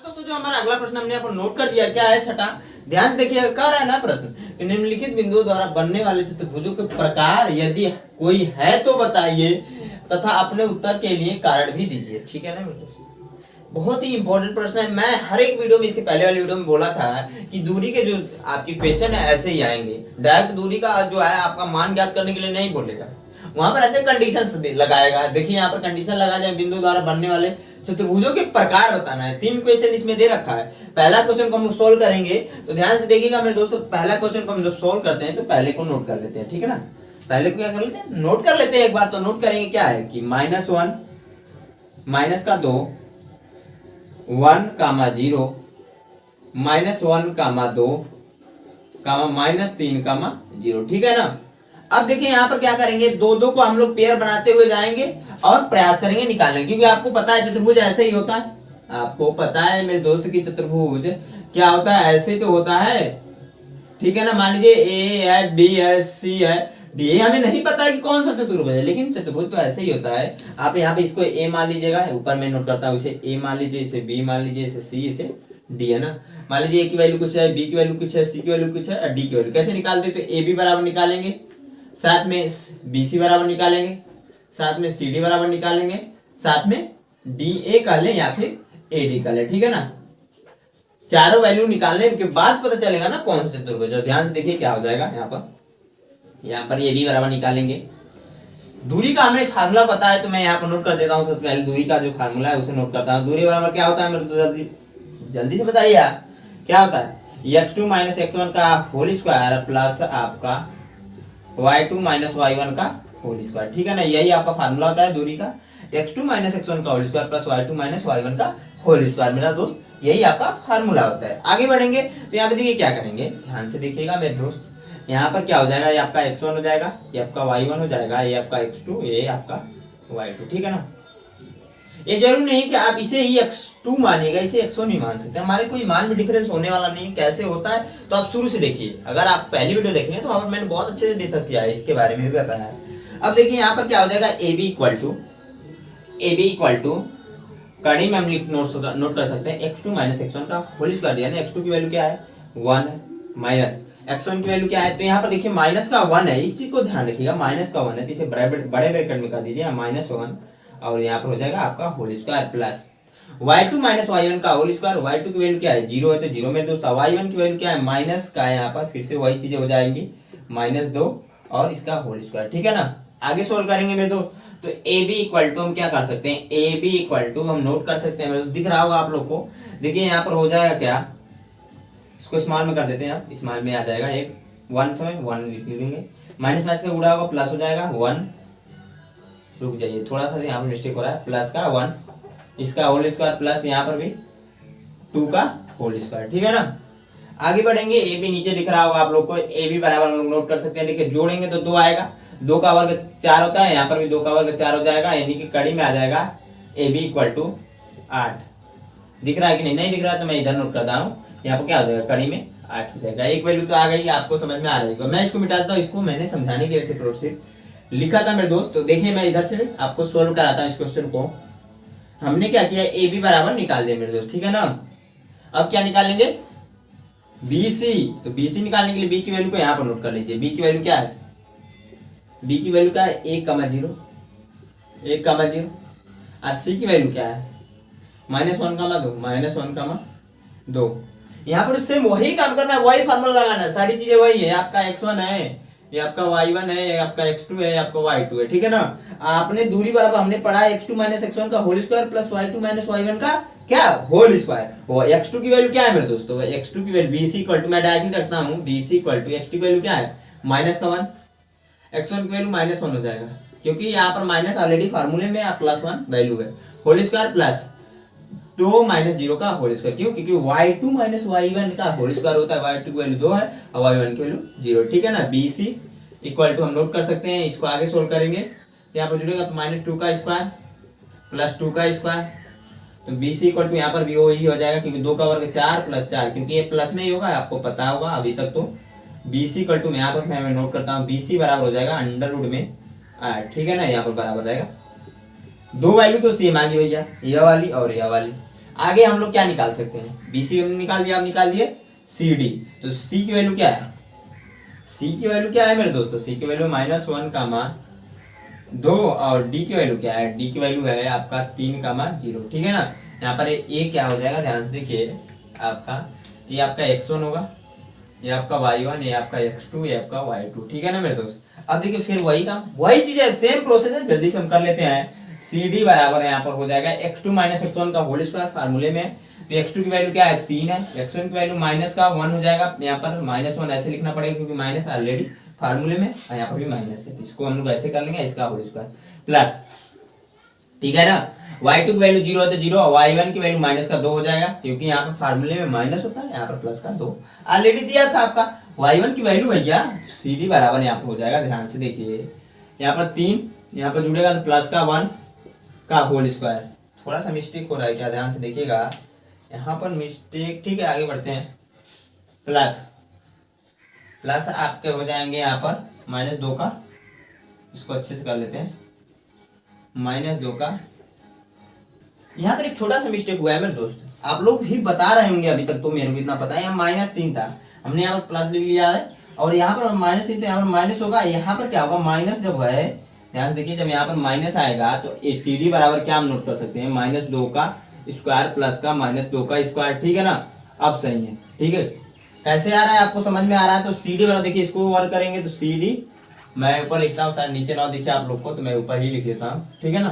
तो जो हमारा अगला प्रश्न हमने यहाँ पर नोट कर दिया, क्या है छठा, ध्यान से देखिए, कह रहा है ना प्रश्न, निम्नलिखित बिंदुओं द्वारा बनने वाले चतुर्भुजों के प्रकार यदि कोई है तो बताइए, तथा अपने उत्तर के लिए कारण भी दीजिए। ठीक है ना मेरे दोस्त, बहुत ही इंपॉर्टेंट प्रश्न है। मैं हर एक वीडियो में, इसके पहले वाली वीडियो में बोला था कि दूरी के जो आपके क्वेश्चन है ऐसे ही आएंगे, डायरेक्ट दूरी का जो है आपका मान ज्ञात करने के लिए नहीं बोलेगा, वहां पर ऐसे कंडीशन लगाएगा। देखिए यहाँ पर कंडीशन लगा जाए, बिंदु द्वारा बनने वाले चतुर्भुजों के प्रकार बताना है। 3 क्वेश्चन इसमें दे रखा है। पहला क्वेश्चन को हम सोल्व करेंगे तो ध्यान से देखिएगा मेरे दोस्तों। पहला क्वेश्चन को हम जब सोल्व करते हैं तो पहले को नोट कर लेते हैं। ठीक है ना, पहले को क्या कर लेते हैं, नोट कर लेते हैं। एक बार तो नोट करेंगे क्या है कि -1 माइनस का 2 1 कामा 0 -1 कामा 2 कामा -3 कामा 0। ठीक है ना। अब देखिए यहाँ पर क्या करेंगे, दो को हम लोग पेयर बनाते हुए जाएंगे और प्रयास करेंगे निकालने, क्योंकि आपको पता है चतुर्भुज ऐसे ही होता है। आपको पता है मेरे दोस्त की चतुर्भुज क्या होता है, ऐसे तो होता है। ठीक है ना, मान लीजिए ए है, बी है, सी है, डी। हमें नहीं पता है कि कौन सा चतुर्भुज है, लेकिन चतुर्भुज तो ऐसे ही होता है। आप यहाँ पे इसको ए मान लीजिएगा, ऊपर में नोट करता हूँ, इसे ए मान लीजिए, इसे बी मान लीजिए, इसे सी, इसे डी। है ना, मान लीजिए ए की वैल्यू कुछ है, बी की वैल्यू कुछ है, सी की वैल्यू कुछ है और डी की वैल्यू। कैसे निकालते, तो ए बी बराबर निकालेंगे, साथ में बी सी बराबर निकालेंगे, साथ में सी डी बराबर निकालेंगे, साथ में डी ए कर ले या फिर ए डी कर ले। ठीक है ना, चारों वैल्यू निकालने के बाद पता चलेगा ना कौन सा चतुर्भुज है। ध्यान से देखिए क्या हो जाएगा। यहाँ पर ए बी बराबर निकालेंगे। दूरी का हमें फार्मूला पता है तो मैं यहाँ पर नोट कर देता हूँ। सबसे पहले दूरी का जो फार्मूला है उसे नोट करता हूँ। दूरी बराबर क्या होता है मेरे तो जल्दी से बताइए यार, क्या होता है, x2 - x1 का होल स्क्वायर प्लस आपका y2 - y1 का होल स्क्वायर। ठीक है ना, यही आपका फार्मूला होता है दूरी का, x2 - x1 का whole square plus y2 - y1 का होल स्क्वायर। मेरा दोस्त यही आपका फार्मूला होता है। आगे बढ़ेंगे तो यहाँ पे देखिए क्या करेंगे, ध्यान से देखिएगा मेरे दोस्त। यहाँ पर क्या हो जाएगा, ये आपका x1 हो जाएगा, ये आपका y1 हो जाएगा, ये आपका x2, ये आपका y2। ठीक है ना, ये जरूर नहीं कि आप इसे ही x2 मानिएगा, इसे x1 ही मान सकते हैं। हमारे कोई मान में डिफरेंस होने वाला नहीं। कैसे होता है तो आप शुरू से देखिए। अगर आप पहली वीडियो देखेंगे तो वहाँ पर मैंने बहुत अच्छे से डिस्कस किया है, इसके बारे में भी बताया है। अब देखिए यहाँ पर क्या हो जाएगा, ए बी इक्वल टू कड़ी में हम नोट कर सकते हैं x2 - x1 का होल स्क्वायर दिया ना। x2 की वैल्यू क्या है, 1 माइनस x1 की वैल्यू क्या है, तो यहाँ पर देखिए माइनस का 1 है। इस चीज को ध्यान रखिएगा, माइनस का 1 है तो इसे बड़े ब्रैकेट में कर दीजिए, -1 और यहाँ पर हो जाएगा आपका whole square plus y2 - y1 का होल स्क्वायर। y2 की वैल्यू क्या है, 0 है तो 0 में दोस्त। y1 की वैल्यू क्या है, माइनस का है, यहाँ पर फिर से वही चीजें हो जाएंगी, -2 और इसका होल स्क्वायर। ठीक है ना, आगे सोल्व करेंगे मेरे दोस्त। तो ए बी इक्वल टू हम क्या कर सकते हैं, ए बी इक्वल टू हम नोट कर सकते हैं, दिख रहा होगा आप लोग को। देखिए यहाँ पर हो जाएगा क्या, इसको स्मॉल में कर देते हैं, आप स्मॉल में आ जाएगा एक 1 तो 1 लिख लेंगे, माइनस का उड़ा होगा, प्लस हो जाएगा 1। रुक जाइए, थोड़ा सा यहाँ पर मिस्टेक हो रहा है, प्लस का 1 इसका होल स्क्वायर प्लस यहाँ पर भी 2 का होल स्क्वायर। ठीक है ना, आगे बढ़ेंगे। ए बी नीचे दिख रहा होगा आप लोग को, ए बी बराबर हम लोग नोट कर सकते हैं। देखिए जोड़ेंगे तो 2 आएगा, 2 का वर्ग 4 होता है, यहाँ पर भी 2 का वर्ग 4 हो जाएगा, यानी कि कड़ी में आ जाएगा ए बी इक्वल टू 8। दिख रहा है कि नहीं, नहीं दिख रहा है तो मैं इधर नोट करता हूँ। यहाँ पर क्या हो जाएगा, कड़ी में 8 हो जाएगा। एक वैल्यू तो आ गई, आपको समझ में आ रही है। मैं इसको मिटाता हूँ, इसको मैंने समझाने के लिए प्रोसेस लिखा था मेरे दोस्त। तो देखिए मैं इधर से आपको सोल्व कराता हूँ इस क्वेश्चन को। हमने क्या किया, ए बी बराबर निकाल दिया मेरे दोस्त। ठीक है ना, अब क्या निकालेंगे, बी सी। तो बी सी निकालने के लिए बी की वैल्यू को यहाँ पर नोट कर लीजिए। बी की वैल्यू क्या है, बी की वैल्यू क्या है, 1,0 और सी की वैल्यू क्या है, -1,2 यहाँ पर सेम वही काम करना है, वही फार्मूला लगाना है, सारी चीजें वही है। आपका x1 है, ये आपका y1 है, ये आपका x2 है, ये आपका y2 है। ठीक है ना, आपने दूरी बराबर हमने पढ़ा है x2 - x1 का whole square plus y2 - y1 का क्या होल स्क्वायर। वो x2 की वैल्यू क्या है मेरे दोस्तों, x2 की वैल्यू bc इक्वल टू, मैं डायरेक्ट रखता हूँ, bc इक्वल टू x2 की वैल्यू क्या है, -1, x1 की वैल्यू -1 हो जाएगा, क्योंकि यहाँ पर माइनस ऑलरेडी फार्मूले में +1 वैल्यू है, होल स्क्वायर प्लस 2 - 0 का होल स्क्वायर। क्यों, क्योंकि y2 - y1 का होल स्क्वायर होता है, y2 की वैल्यू 2 है और y1 की वैल्यू 0। ठीक है ना, bc इक्वल टू हम नोट कर सकते हैं, इसको आगे सोल्व करेंगे तो यहाँ पर जुड़ेगा -2 का स्क्वायर प्लस 2 का स्क्वायर। तो bc इक्वल टू यहाँ पर भी वही हो जाएगा, क्योंकि 2 का वर्ग 4 प्लस 4, क्योंकि ये प्लस में ही होगा, आपको पता होगा अभी तक। तो bc इक्वल टू यहाँ पर मैं नोट करता हूँ, bc बराबर हो जाएगा √में 8। ठीक है ना, यहाँ पर बराबर रहेगा, 2 वैल्यू तो सेम आ गई भैया, यह वाली और यह वाली। आगे हम लोग क्या निकाल सकते हैं, bc निकाल दिया, आप निकाल दिए cd। तो c की वैल्यू क्या है, c की वैल्यू क्या है मेरे दोस्तों, c की वैल्यू -1, 2 और डी की वैल्यू क्या है, डी की वैल्यू है आपका 3,0, ठीक है ना। यहाँ पर ए क्या हो जाएगा, ध्यान से देखिए आपका, ये आपका x1 होगा, ये आपका y1, ये आपका x2, ये आपका y2, ठीक है ना मेरे दोस्त। अब देखिए फिर वही काम, वही चीज है, सेम प्रोसेस है, जल्दी से हम कर लेते हैं। सी डी बराबर यहाँ पर हो जाएगा x2 माइनस x1 का होल स्क्वायर, फार्मूले में तो x2 की वैल्यू क्या है 3 है, x1 की वैल्यू माइनस का 1 हो जाएगा, यहाँ पर -1 ऐसे लिखना पड़ेगा क्योंकि माइनस ऑलरेडी फार्मूले में और यहाँ पर भी माइनस है, इसको हम लोग ऐसे कर लेंगे, इसका होल स्क्वायर प्लस, ठीक है ना। y2 की वैल्यू 0 है तो 0, y1 की वैल्यू माइनस का 2 हो जाएगा क्योंकि यहाँ पर फार्मूले में माइनस होता है, यहाँ पर प्लस का 2 ऑलरेडी दिया था आपका। y1 की वैल्यू भैया सी डी बराबर यहाँ पर हो जाएगा, ध्यान से देखिए यहाँ पर 3, यहाँ पर जुड़ेगा तो प्लस का 1 का होल स्क्वायर। थोड़ा सा मिस्टेक हो रहा है क्या, ध्यान से देखिएगा यहाँ पर मिस्टेक, ठीक है आगे बढ़ते हैं। प्लस आपके हो जाएंगे यहाँ पर -2 का, इसको अच्छे से कर लेते हैं, -2 का। यहाँ पर एक छोटा सा मिस्टेक हुआ है मेरे दोस्त, आप लोग भी बता रहे होंगे, अभी तक तो मेरे को इतना पता है, यहाँ -3 था, हमने यहाँ पर प्लस लिख लिया है और यहाँ पर -3 था, यहाँ पर माइनस होगा, यहाँ पर क्या होगा माइनस जब है, ध्यान देखिए जब यहाँ पर माइनस आएगा तो सी डी बराबर क्या हम नोट कर सकते हैं, -2 का स्क्वायर प्लस का -2 का स्क्वायर, ठीक है ना। अब सही है, ठीक है, कैसे आ रहा है आपको समझ में आ रहा है। तो सी डी बराबर देखिए, इसको वर्क करेंगे तो सी डी, मैं ऊपर लिखता हूँ, शायद नीचे ना दिखे आप लोग को तो मैं ऊपर ही लिख देता हूँ, ठीक है ना,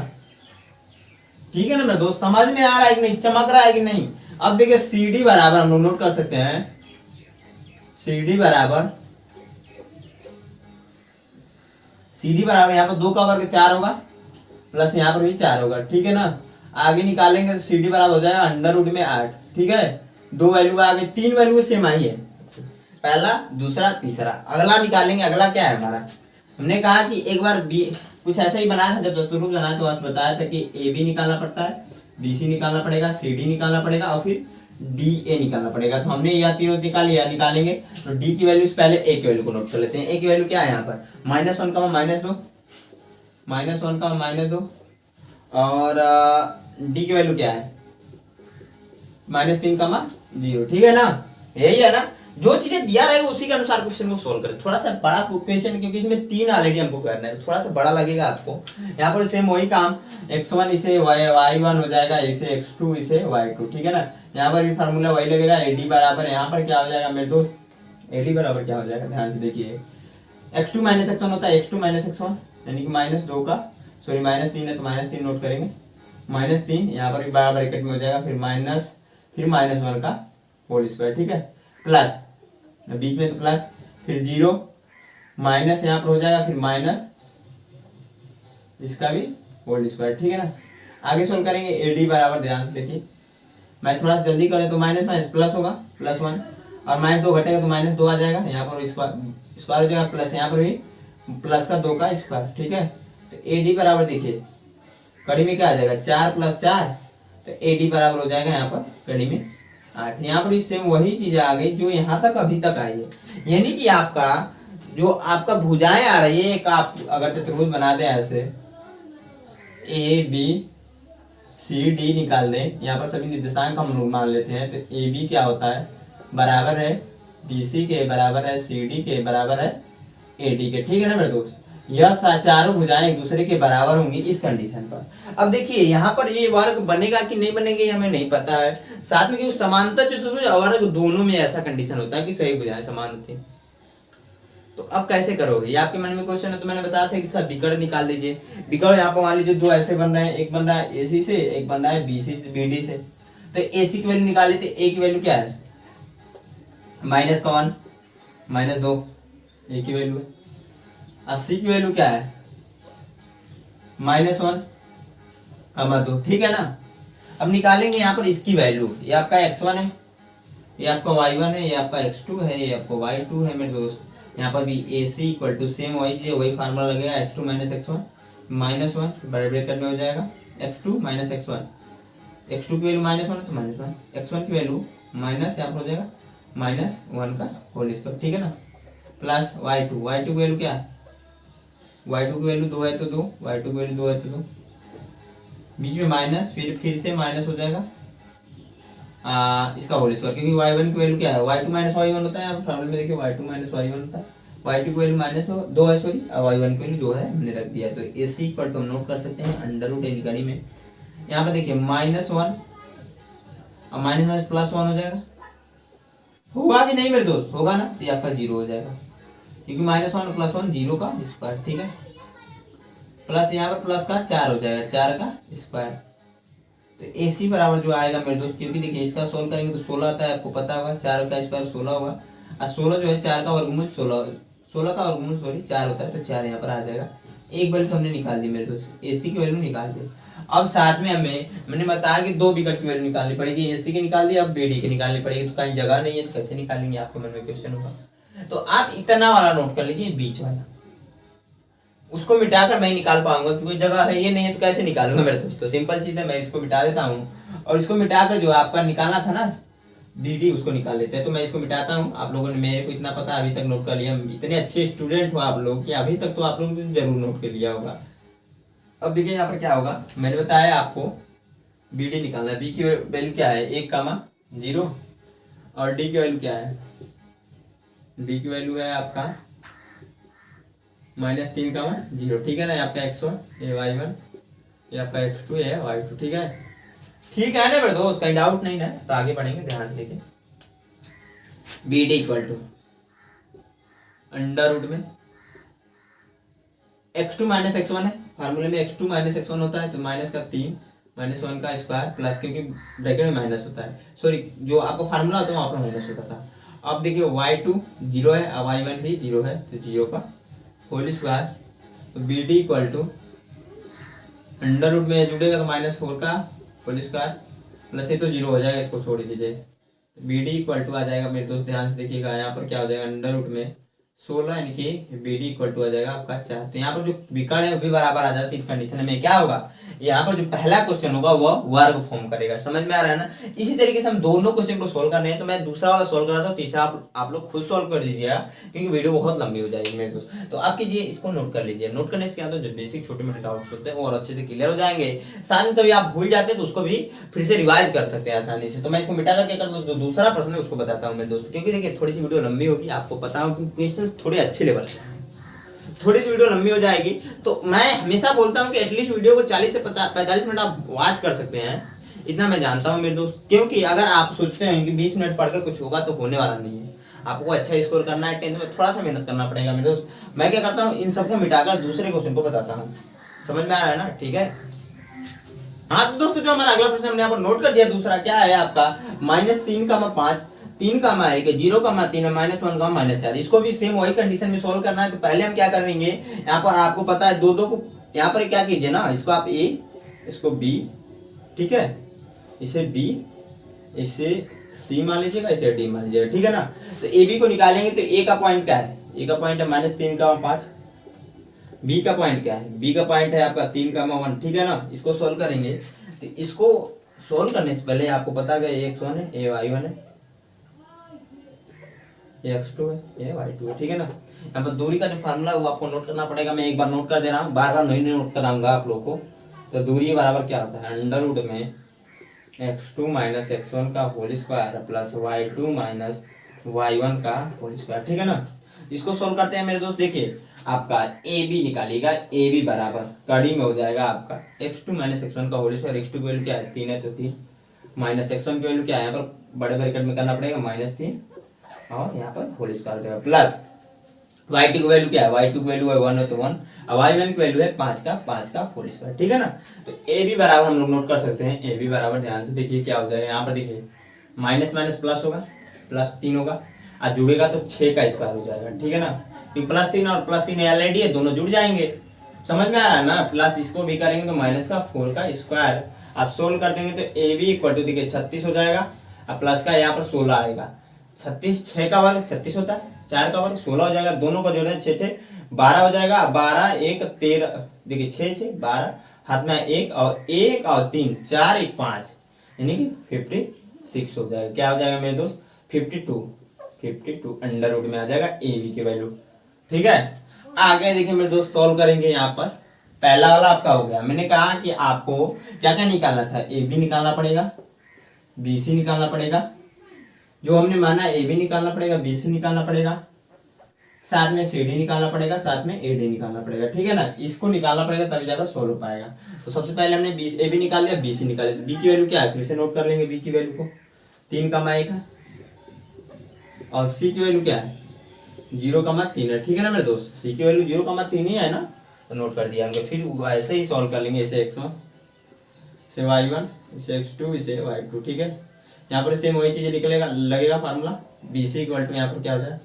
ठीक है ना मेरे दोस्त, समझ में आ रहा है कि नहीं, चमक रहा है कि नहीं। अब देखिए सी डी बराबर हम लोग नोट कर सकते हैं, सी डी बराबर यहाँ पर 2 का वर्ग 4 होगा प्लस यहाँ पर भी 4 होगा, ठीक है ना। आगे निकालेंगे तो सी डी बराबर हो जाएगा √8, ठीक है। 2 वैल्यू आगे, 3 वैल्यू सेम आई है, पहला दूसरा तीसरा। अगला निकालेंगे, अगला क्या है हमारा, हमने कहा कि एक बार बी कुछ ऐसा ही बनाया था, जब चतुर्भुज बनाया तो आज बताया था कि ए बी निकालना पड़ता है, बी सी निकालना पड़ेगा, सी डी निकालना पड़ेगा और फिर डी ए निकालना पड़ेगा। तो हमने यह तीनों निकालेंगे तो डी की वैल्यू पहले ए की वैल्यू को नोट कर लेते हैं। ए की वैल्यू क्या है यहाँ पर -1, -2 और डी की वैल्यू क्या है -3, ठीक है ना, यही है ना। जो चीजें दिया रहेगा उसी के अनुसार क्वेश्चन को सोल्व करें। थोड़ा सा बड़ा क्वेश्चन क्योंकि इसमें 3 ऑलरेडी हमको करना है, थोड़ा सा बड़ा लगेगा आपको। यहाँ पर सेम वही काम, x1 इसे y1 हो जाएगा, इसे x2 इसे y2, ठीक है ना। यहाँ पर भी फार्मूला वही लगेगा, AD बराबर यहाँ पर क्या हो जाएगा मेरे दोस्त, AD बराबर क्या हो जाएगा, ध्यान से देखिए x2 - x1 होता है, x2 - x1 यानी कि -2 का, सॉरी -3 है तो -3 नोट करेंगे, -3 यहाँ पर भी बराबर ब्रैकेट में हो जाएगा, फिर -1 का होल स्क्वायर, ठीक है, प्लस बीच में तो प्लस, फिर 0 माइनस यहाँ पर हो जाएगा, फिर माइनस इसका भी होल स्क्वायर, ठीक है ना। आगे सोल्व करेंगे, एडी बराबर, ध्यान से देखिए मैं थोड़ा सा जल्दी करें तो माइनस प्लस होगा, +1 और -2 घटेगा तो -2 आ जाएगा, यहाँ पर स्क्वायर हो जाएगा, प्लस यहाँ पर भी प्लस का 2 का स्क्वायर, ठीक है। तो एडी बराबर देखिए कड़ी में क्या आ जाएगा 4 + 4, तो एडी बराबर हो जाएगा यहाँ पर कड़ी में 8। यहाँ पर सेम वही चीज आ गई जो यहाँ तक अभी तक आई है, यानी कि आपका जो आपका भुजाएं आ रही है, एक आप अगर चतुर्भुज बना दें ऐसे ABCD निकाल दें, यहाँ पर सभी निर्देशांक हम लोग मान लेते हैं, तो AB क्या होता है बराबर है BC के, बराबर है CD के, बराबर है AD के, ठीक है ना मेरे दोस्त। यह चारों भुजाएं एक दूसरे के बराबर होंगी इस कंडीशन पर। अब देखिए यहाँ पर ये वर्ग बनेगा कि नहीं बनेंगे हमें नहीं पता है, साथ में क्योंकि समांतर चतुर्भुज और वर्ग दोनों में ऐसा कंडीशन होता है कि सही भुजाएं समान होती हैं। तो अब कैसे करोगे, ये आपके मन में क्वेश्चन है, तो मैंने बताया था कि इसका विकर्ण निकाल लीजिए। विकर्ण यहाँ पर मान लीजिए 2 ऐसे बन रहे हैं, एक बन रहा है AC से, एक बन रहा है BD से। तो AC की वैल्यू निकाल लेते, A की वैल्यू क्या है -1 -2 A की वैल्यू है, और C की वैल्यू क्या है -1 2, ठीक है ना। अब निकालेंगे यहाँ पर इसकी वैल्यू, ये आपका x1 है, ये आपका y1 है, ये आपका x2 है, ये आपका y2 है मेरे दोस्त। यहाँ पर भी AC = सेम वही फार्मूला लगेगा, x2 - x1 -1 बड़े ब्रैकेट में हो जाएगा, x2 - x1, x2 की वैल्यू -1 तो -1, x1 की वैल्यू माइनस यहाँ पर हो जाएगा -1 का होल स्क्वायर, ठीक है ना, प्लस y2 की वैल्यू क्या है, y2 की वैल्यू 2 है तो 2, y2 की वैल्यू 2 है तो 2, बीच में माइनस, फिर से माइनस हो जाएगा इसका होल स्क्वायर, क्योंकि y1 की वैल्यू क्या है, y2 माइनस y1 होता है। आप फॉर्मूले में देखिए y2 माइनस y1 होता है, y2 की वैल्यू माइनस 2 है सॉरी, और y1 की वैल्यू 2 है, हमने रख दिया। तो AC इक्वल टू नोट कर सकते हैं अंडर रूट एज घड़ी में। यहाँ पे देखिए -1 और माइनस प्लस 1 हो जाएगा, होगा कि नहीं मेरे दोस्त, होगा ना, तो आपका 0 हो जाएगा, क्योंकि -1 प्लस 1 0 का स्क्वायर, ठीक है। प्लस यहाँ पर प्लस का 4 हो जाएगा, 4 का स्क्वायर। तो AC बराबर जो आएगा मेरे दोस्त, क्योंकि देखिए इसका सोल्व करेंगे तो 16 आता है, आपको पता होगा, 4 का स्क्वायर 16 होगा, और 16 जो है 4 का वर्गमूल 16 का वर्गमूल सॉरी 4 होता है, तो 4 यहाँ पर आ जाएगा। एक वैल्यू हमने निकाल दी मेरे दोस्त, AC की वैल्यू निकाल दी। अब साथ में मैंने बताया कि 2 विकल्प की वैल्यू निकालनी पड़ेगी, AC की निकाल दी, अब BD की निकालनी पड़ेगी। तो कहीं जगह नहीं है तो कैसे निकालेंगे, आपके मन में क्वेश्चन होगा। तो आप इतना वाला नोट कर लीजिए, बीच वाला, उसको मिटाकर मैं निकाल पाऊंगा, क्योंकि जगह है ये नहीं है तो कैसे निकालूंगा मेरे दोस्तों। सिंपल चीज है, मैं इसको मिटा देता हूँ और इसको मिटाकर जो आपका निकालना था ना BD, उसको निकाल लेते हैं। तो मैं इसको मिटाता हूँ, आप लोगों ने, मेरे को इतना पता अभी तक नोट कर लिया, इतने अच्छे स्टूडेंट हो आप लोग कि अभी तक तो आप लोगों ने जरूर नोट कर लिया होगा। अब देखिए यहाँ पर क्या होगा, मैंने बताया आपको BD निकालना है। B की वैल्यू क्या है 1, 0, और D की वैल्यू क्या है, D की वैल्यू है आपका -3, 0, ठीक है ना। आपका x1 ये y1, ये आपका x2 ये y2, ठीक है, ठीक है ना मेरे दोस्त, कहीं डाउट नहीं ना। तो आगे बढ़ेंगे, ध्यान से देखिए। BD equal to under root में x2 माइनस x1 है, फार्मूले में x2 माइनस x1 होता है, तो माइनस का 3 -1 का स्क्वायर प्लस, क्योंकि ब्रैकेट में माइनस होता है, सॉरी जो आपका फार्मूला होता है वहाँ पर माइनस होता था। अब देखिए y2 0 है और y1 भी 0 है, तो 0 का होल स्क्वायर। तो BD equal to under root में जुड़ेगा तो -4 का होल स्क्वायर प्लस, ये तो 0 हो जाएगा, इसको छोड़ दीजिए। तो BD इक्वल टू आ जाएगा मेरे दोस्त, ध्यान से देखिएगा, यहाँ पर क्या हो जाएगा, अंडर रूट में 16, यानी कि BD इक्वल टू आ जाएगा आपका 4। तो यहाँ पर जो विकर्ण है वो भी बराबर आ जाता है। इस कंडीशन में क्या होगा, यहाँ पर जो पहला क्वेश्चन होगा वह वर्ग फॉर्म करेगा, समझ में आ रहा है ना। इसी तरीके से हम दोनों क्वेश्चन को सोल्व करने हैं, तो मैं दूसरा वाला सोल्व कर रहा था, तीसरा आप लोग खुद सोल्व कर दीजिएगा, क्योंकि वीडियो बहुत लंबी हो जाएगी मेरे दोस्त। तो आप कीजिए, इसको नोट कर लीजिए। नोट करने से क्या होता है, जो बेसिक छोटे मोटे डाउट्स होते हैं वो और अच्छे से क्लियर हो जाएंगे। साथ में कभी आप भूल जाते हैं तो उसको भी फिर से रिवाइज कर सकते हैं आसानी से। तो मैं इसको मिटा करके जो दूसरा प्रश्न है उसको बताता हूँ मेरे दोस्त, क्योंकि देखिए थोड़ी सी वीडियो लंबी होगी, आपको पता हो कि क्वेश्चन थोड़े अच्छे लेवल के, थोड़ी सी वीडियो लंबी हो जाएगी। तो मैं हमेशा बोलता हूँ कि एटलीस्ट वीडियो को 40 से 45 मिनट आप वॉच कर सकते हैं, इतना मैं जानता हूँ मेरे दोस्त। क्योंकि अगर आप सोचते हैं कि 20 मिनट पढ़कर कुछ होगा, तो होने वाला नहीं है। आपको अच्छा स्कोर करना है 10th में, थोड़ा सा मेहनत करना पड़ेगा मेरे दोस्त। मैं क्या करता हूँ, इन सबको मिटाकर दूसरे क्वेश्चन को बताता हूँ, समझ में आ रहा है ना, ठीक है। हाँ तो दोस्तों, जो हमारा अगला प्रश्न हमने यहाँ पर नोट कर दिया, दूसरा क्या है आपका -3, 5, 3, 1, 0, 3 है, -1, -4। इसको भी सेम वही कंडीशन में सोल्व करना है। तो पहले हम क्या करेंगे, यहाँ पर आपको पता है 2 को यहाँ पर क्या कीजिए ना, इसको आप A, इसको B, ठीक है, इसे B, इसे C मान लीजिएगा, इसे D मान लीजिएगा, ठीक है ना। तो AB को निकालेंगे तो A का पॉइंट क्या है, A का पॉइंट है -3, 5। B का पॉइंट क्या है, B का पॉइंट है आपका 3, 1, ठीक है ना। इसको सोल्व करेंगे, तो इसको सोल्व करने से पहले आपको पता है ये x1 है, ये y1 है, ये x2 है, ये y2 है, ठीक है ना। यहाँ पर दूरी का जो फार्मूला है वो आपको नोट करना पड़ेगा। मैं एक बार नोट कर दे रहा हूँ, बार बार नहीं नोट कराऊंगा आप लोग को। तो दूरी बराबर क्या होता है, अंडर रूट में x2 माइनस x1 का whole square plus y2 minus y1 का होल स्क्वायर, ठीक है ना। इसको सोल्व करते हैं मेरे दोस्त। देखिए आपका AB निकालिएगा, AB बराबर कड़ी में हो जाएगा आपका x2 माइनस x1 का होल स्क्वायर। x2 की वैल्यू क्या है 3 है, तो 3 माइनस x1 की वैल्यू क्या है, यहाँ पर बड़े ब्रैकेट में करना पड़ेगा -3 और यहाँ पर होल स्क्वायर हो जाएगा प्लस y2 की वैल्यू क्या है, y2 की वैल्यू है 1 है, तो 1, और y1 की वैल्यू है 5 का होल स्क्वायर, ठीक है ना। तो AB बराबर हम लोग नोट कर सकते हैं। AB बराबर ध्यान से देखिए क्या हो जाएगा, यहाँ पर देखिए माइनस माइनस प्लस होगा, +3 होगा, और जुड़ेगा तो 6 का स्क्वायर हो जाएगा, ठीक है ना। तो +3 और +3 ऑलरेडी है, दोनों जुड़ जाएंगे, समझ में आ रहा है ना। प्लस इसको भी करेंगे तो -4 का स्क्वायर। आप सोल्व कर देंगे तो AB इक्वल टू देखिए 36 हो जाएगा, और प्लस का यहाँ पर 16 आएगा। 36, 6 का वर्ग 36 होता है, 4 का वर्ग 16 हो जाएगा, दोनों को जोड़ें 6 6 12 हो जाएगा, 12 1 13, देखिए 6 6 12, हाथ में 1 और 3 4 1 5, यानी कि 56 हो जाएगा। क्या हो जाएगा मेरे दोस्त, 52 अंडर रूट में आ जाएगा AB की वैल्यू, ठीक है। आगे देखिए मेरे दोस्त सॉल्व करेंगे। यहाँ पर पहला वाला आपका हो गया। मैंने कहा कि आपको क्या क्या निकालना था, AB निकालना पड़ेगा, BC निकालना पड़ेगा, जो हमने माना AB निकालना पड़ेगा, BC निकालना पड़ेगा, साथ में CD निकालना पड़ेगा, साथ में AD निकालना पड़ेगा, ठीक है ना। इसको निकालना पड़ेगा तभी जाकर सोल्व हो पाएगा। तो सबसे पहले हमने AB निकाल लिया, BC निकाल लिया। B की वैल्यू क्या है फिर से नोट कर लेंगे, B की वैल्यू को 3,1 है और C की वैल्यू क्या है 0,3 है, ठीक है ना मेरे दोस्त। C की वैल्यू 0,3 ही है ना, तो नोट कर दिया हमने। फिर ऐसे ही सॉल्व कर लेंगे, इसे x1 इसे y1 इसे x2 इसे y2, ठीक है। यहाँ पर सेम वही चीजें निकलेगा, लगेगा फार्मूला BC इक्वल टू यहाँ पर क्या होता है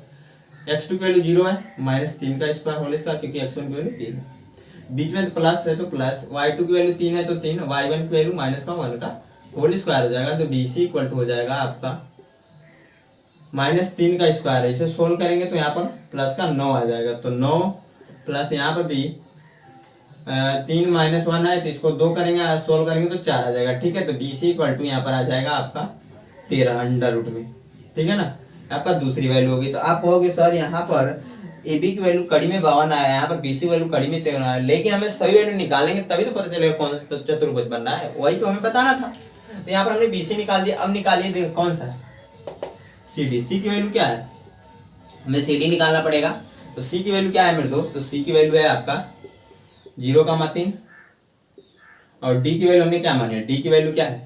x2 की वैल्यू 0 है -3 का स्क्वायर होल स्क्वायर, क्योंकि x1 की वैल्यू 3 है, बीच में तो प्लस है तो प्लस, y2 की वैल्यू 3 है तो 3, y1 की वैल्यू -1 का होल स्क्वायर हो जाएगा। तो BC इक्वल टू हो जाएगा आपका -3 का स्क्वायर है। इसे सोल्व करेंगे तो यहाँ पर प्लस का 9 आ जाएगा, तो 9 प्लस यहाँ पर भी 3 -1 है, तो इसको 2 करेंगे सोल्व करेंगे तो 4 आ जाएगा, ठीक है। तो BC इक्वल टू यहाँ पर आ जाएगा आपका 13 अंडर रूट में, ठीक है ना। आपका दूसरी वैल्यू होगी, तो आप कहोगे सर यहाँ पर AB की वैल्यू कड़ी में 52 आया है, यहाँ पर BC की वैल्यू कड़ी में 13 आया है, लेकिन हमें सभी वैल्यू निकालेंगे तभी तो पता चलेगा कौन सा चतुर्भुज बन रहा है, वही तो हमें बताना था। तो यहाँ पर हमने BC निकाल दिया, अब निकालिए कौन सा CD। C की वैल्यू क्या है, हमें CD निकालना पड़ेगा। तो C की वैल्यू क्या है मेरे दोस्त, तो C की वैल्यू है आपका 0,3 और D की वैल्यू हमने क्या मानी है, D की वैल्यू क्या है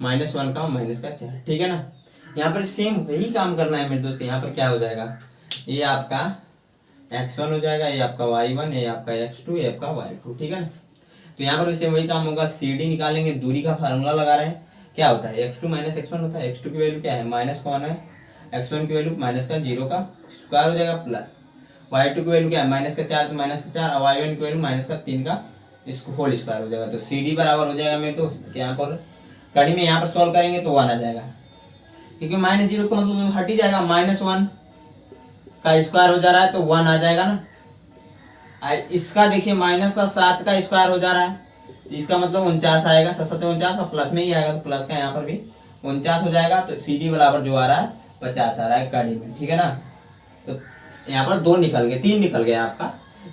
-1 का -4, ठीक है ना। यहाँ पर सेम वही काम करना है मेरे दोस्त। यहाँ पर क्या हो जाएगा, ये आपका x1 हो जाएगा, ये आपका y1, ये आपका x2, ये आपका y2, ठीक है ना। तो यहाँ पर सेम वही काम होगा, CD निकालेंगे, दूरी का फार्मूला लगा रहे हैं, क्या होता है x2 - x1 होता है। x2 की वैल्यू क्या है -1 है, x1 की वैल्यू -0 का स्क्वायर हो जाएगा, प्लस y2 की वैल्यू क्या है -4 तो -4 और y1 की वैल्यू -3 का इसको होल स्क्वायर हो जाएगा। तो CD बराबर हो जाएगा मेरे दोस्त, यहाँ पर कड़ी में यहाँ पर सॉल्व करेंगे तो 1 आ जाएगा, क्योंकि -0 का मतलब हट ही जाएगा, -1 का स्क्वायर हो जा रहा है तो 1 आ जाएगा ना। इसका देखिए -7 का स्क्वायर हो जा रहा है, इसका मतलब 49 आएगा, 7 49 और प्लस में ही आएगा, तो प्लस का यहाँ पर भी 49 हो जाएगा। तो CD बराबर जो आ रहा है 50 आ रहा है कड़ी में, ठीक है ना। तो यहाँ पर 2 निकल गए, 3 निकल गया आपका,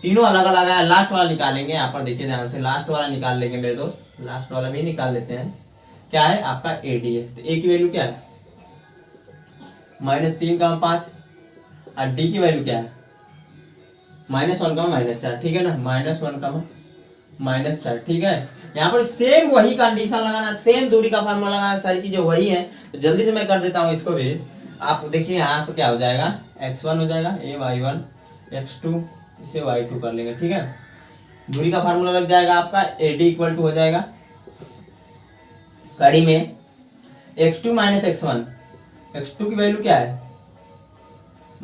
तीनों अलग अलग है। लास्ट वाला निकालेंगे, यहाँ पर देखिए ध्यान से, लास्ट वाला निकाल लेंगे मेरे दोस्त, लास्ट वाला भी निकाल लेते हैं। क्या है आपका AD है, तो A की वैल्यू क्या है -3 का 5 और D की वैल्यू क्या है -1 का -4, ठीक है ना, -1 का -4, ठीक है। यहाँ पर सेम वही कंडीशन लगाना, सेम दूरी का फार्मूला लगाना, सारी चीजें वही है। तो जल्दी से मैं कर देता हूँ इसको भी। आप देखिए यहाँ पर क्या हो जाएगा, x1 हो जाएगा, ये y1, x2 इसे y2 कर लेंगे, ठीक है। दूरी का फार्मूला लग जाएगा आपका, AD इक्वल टू हो जाएगा कड़ी में x2 - x1, x2 की वैल्यू क्या है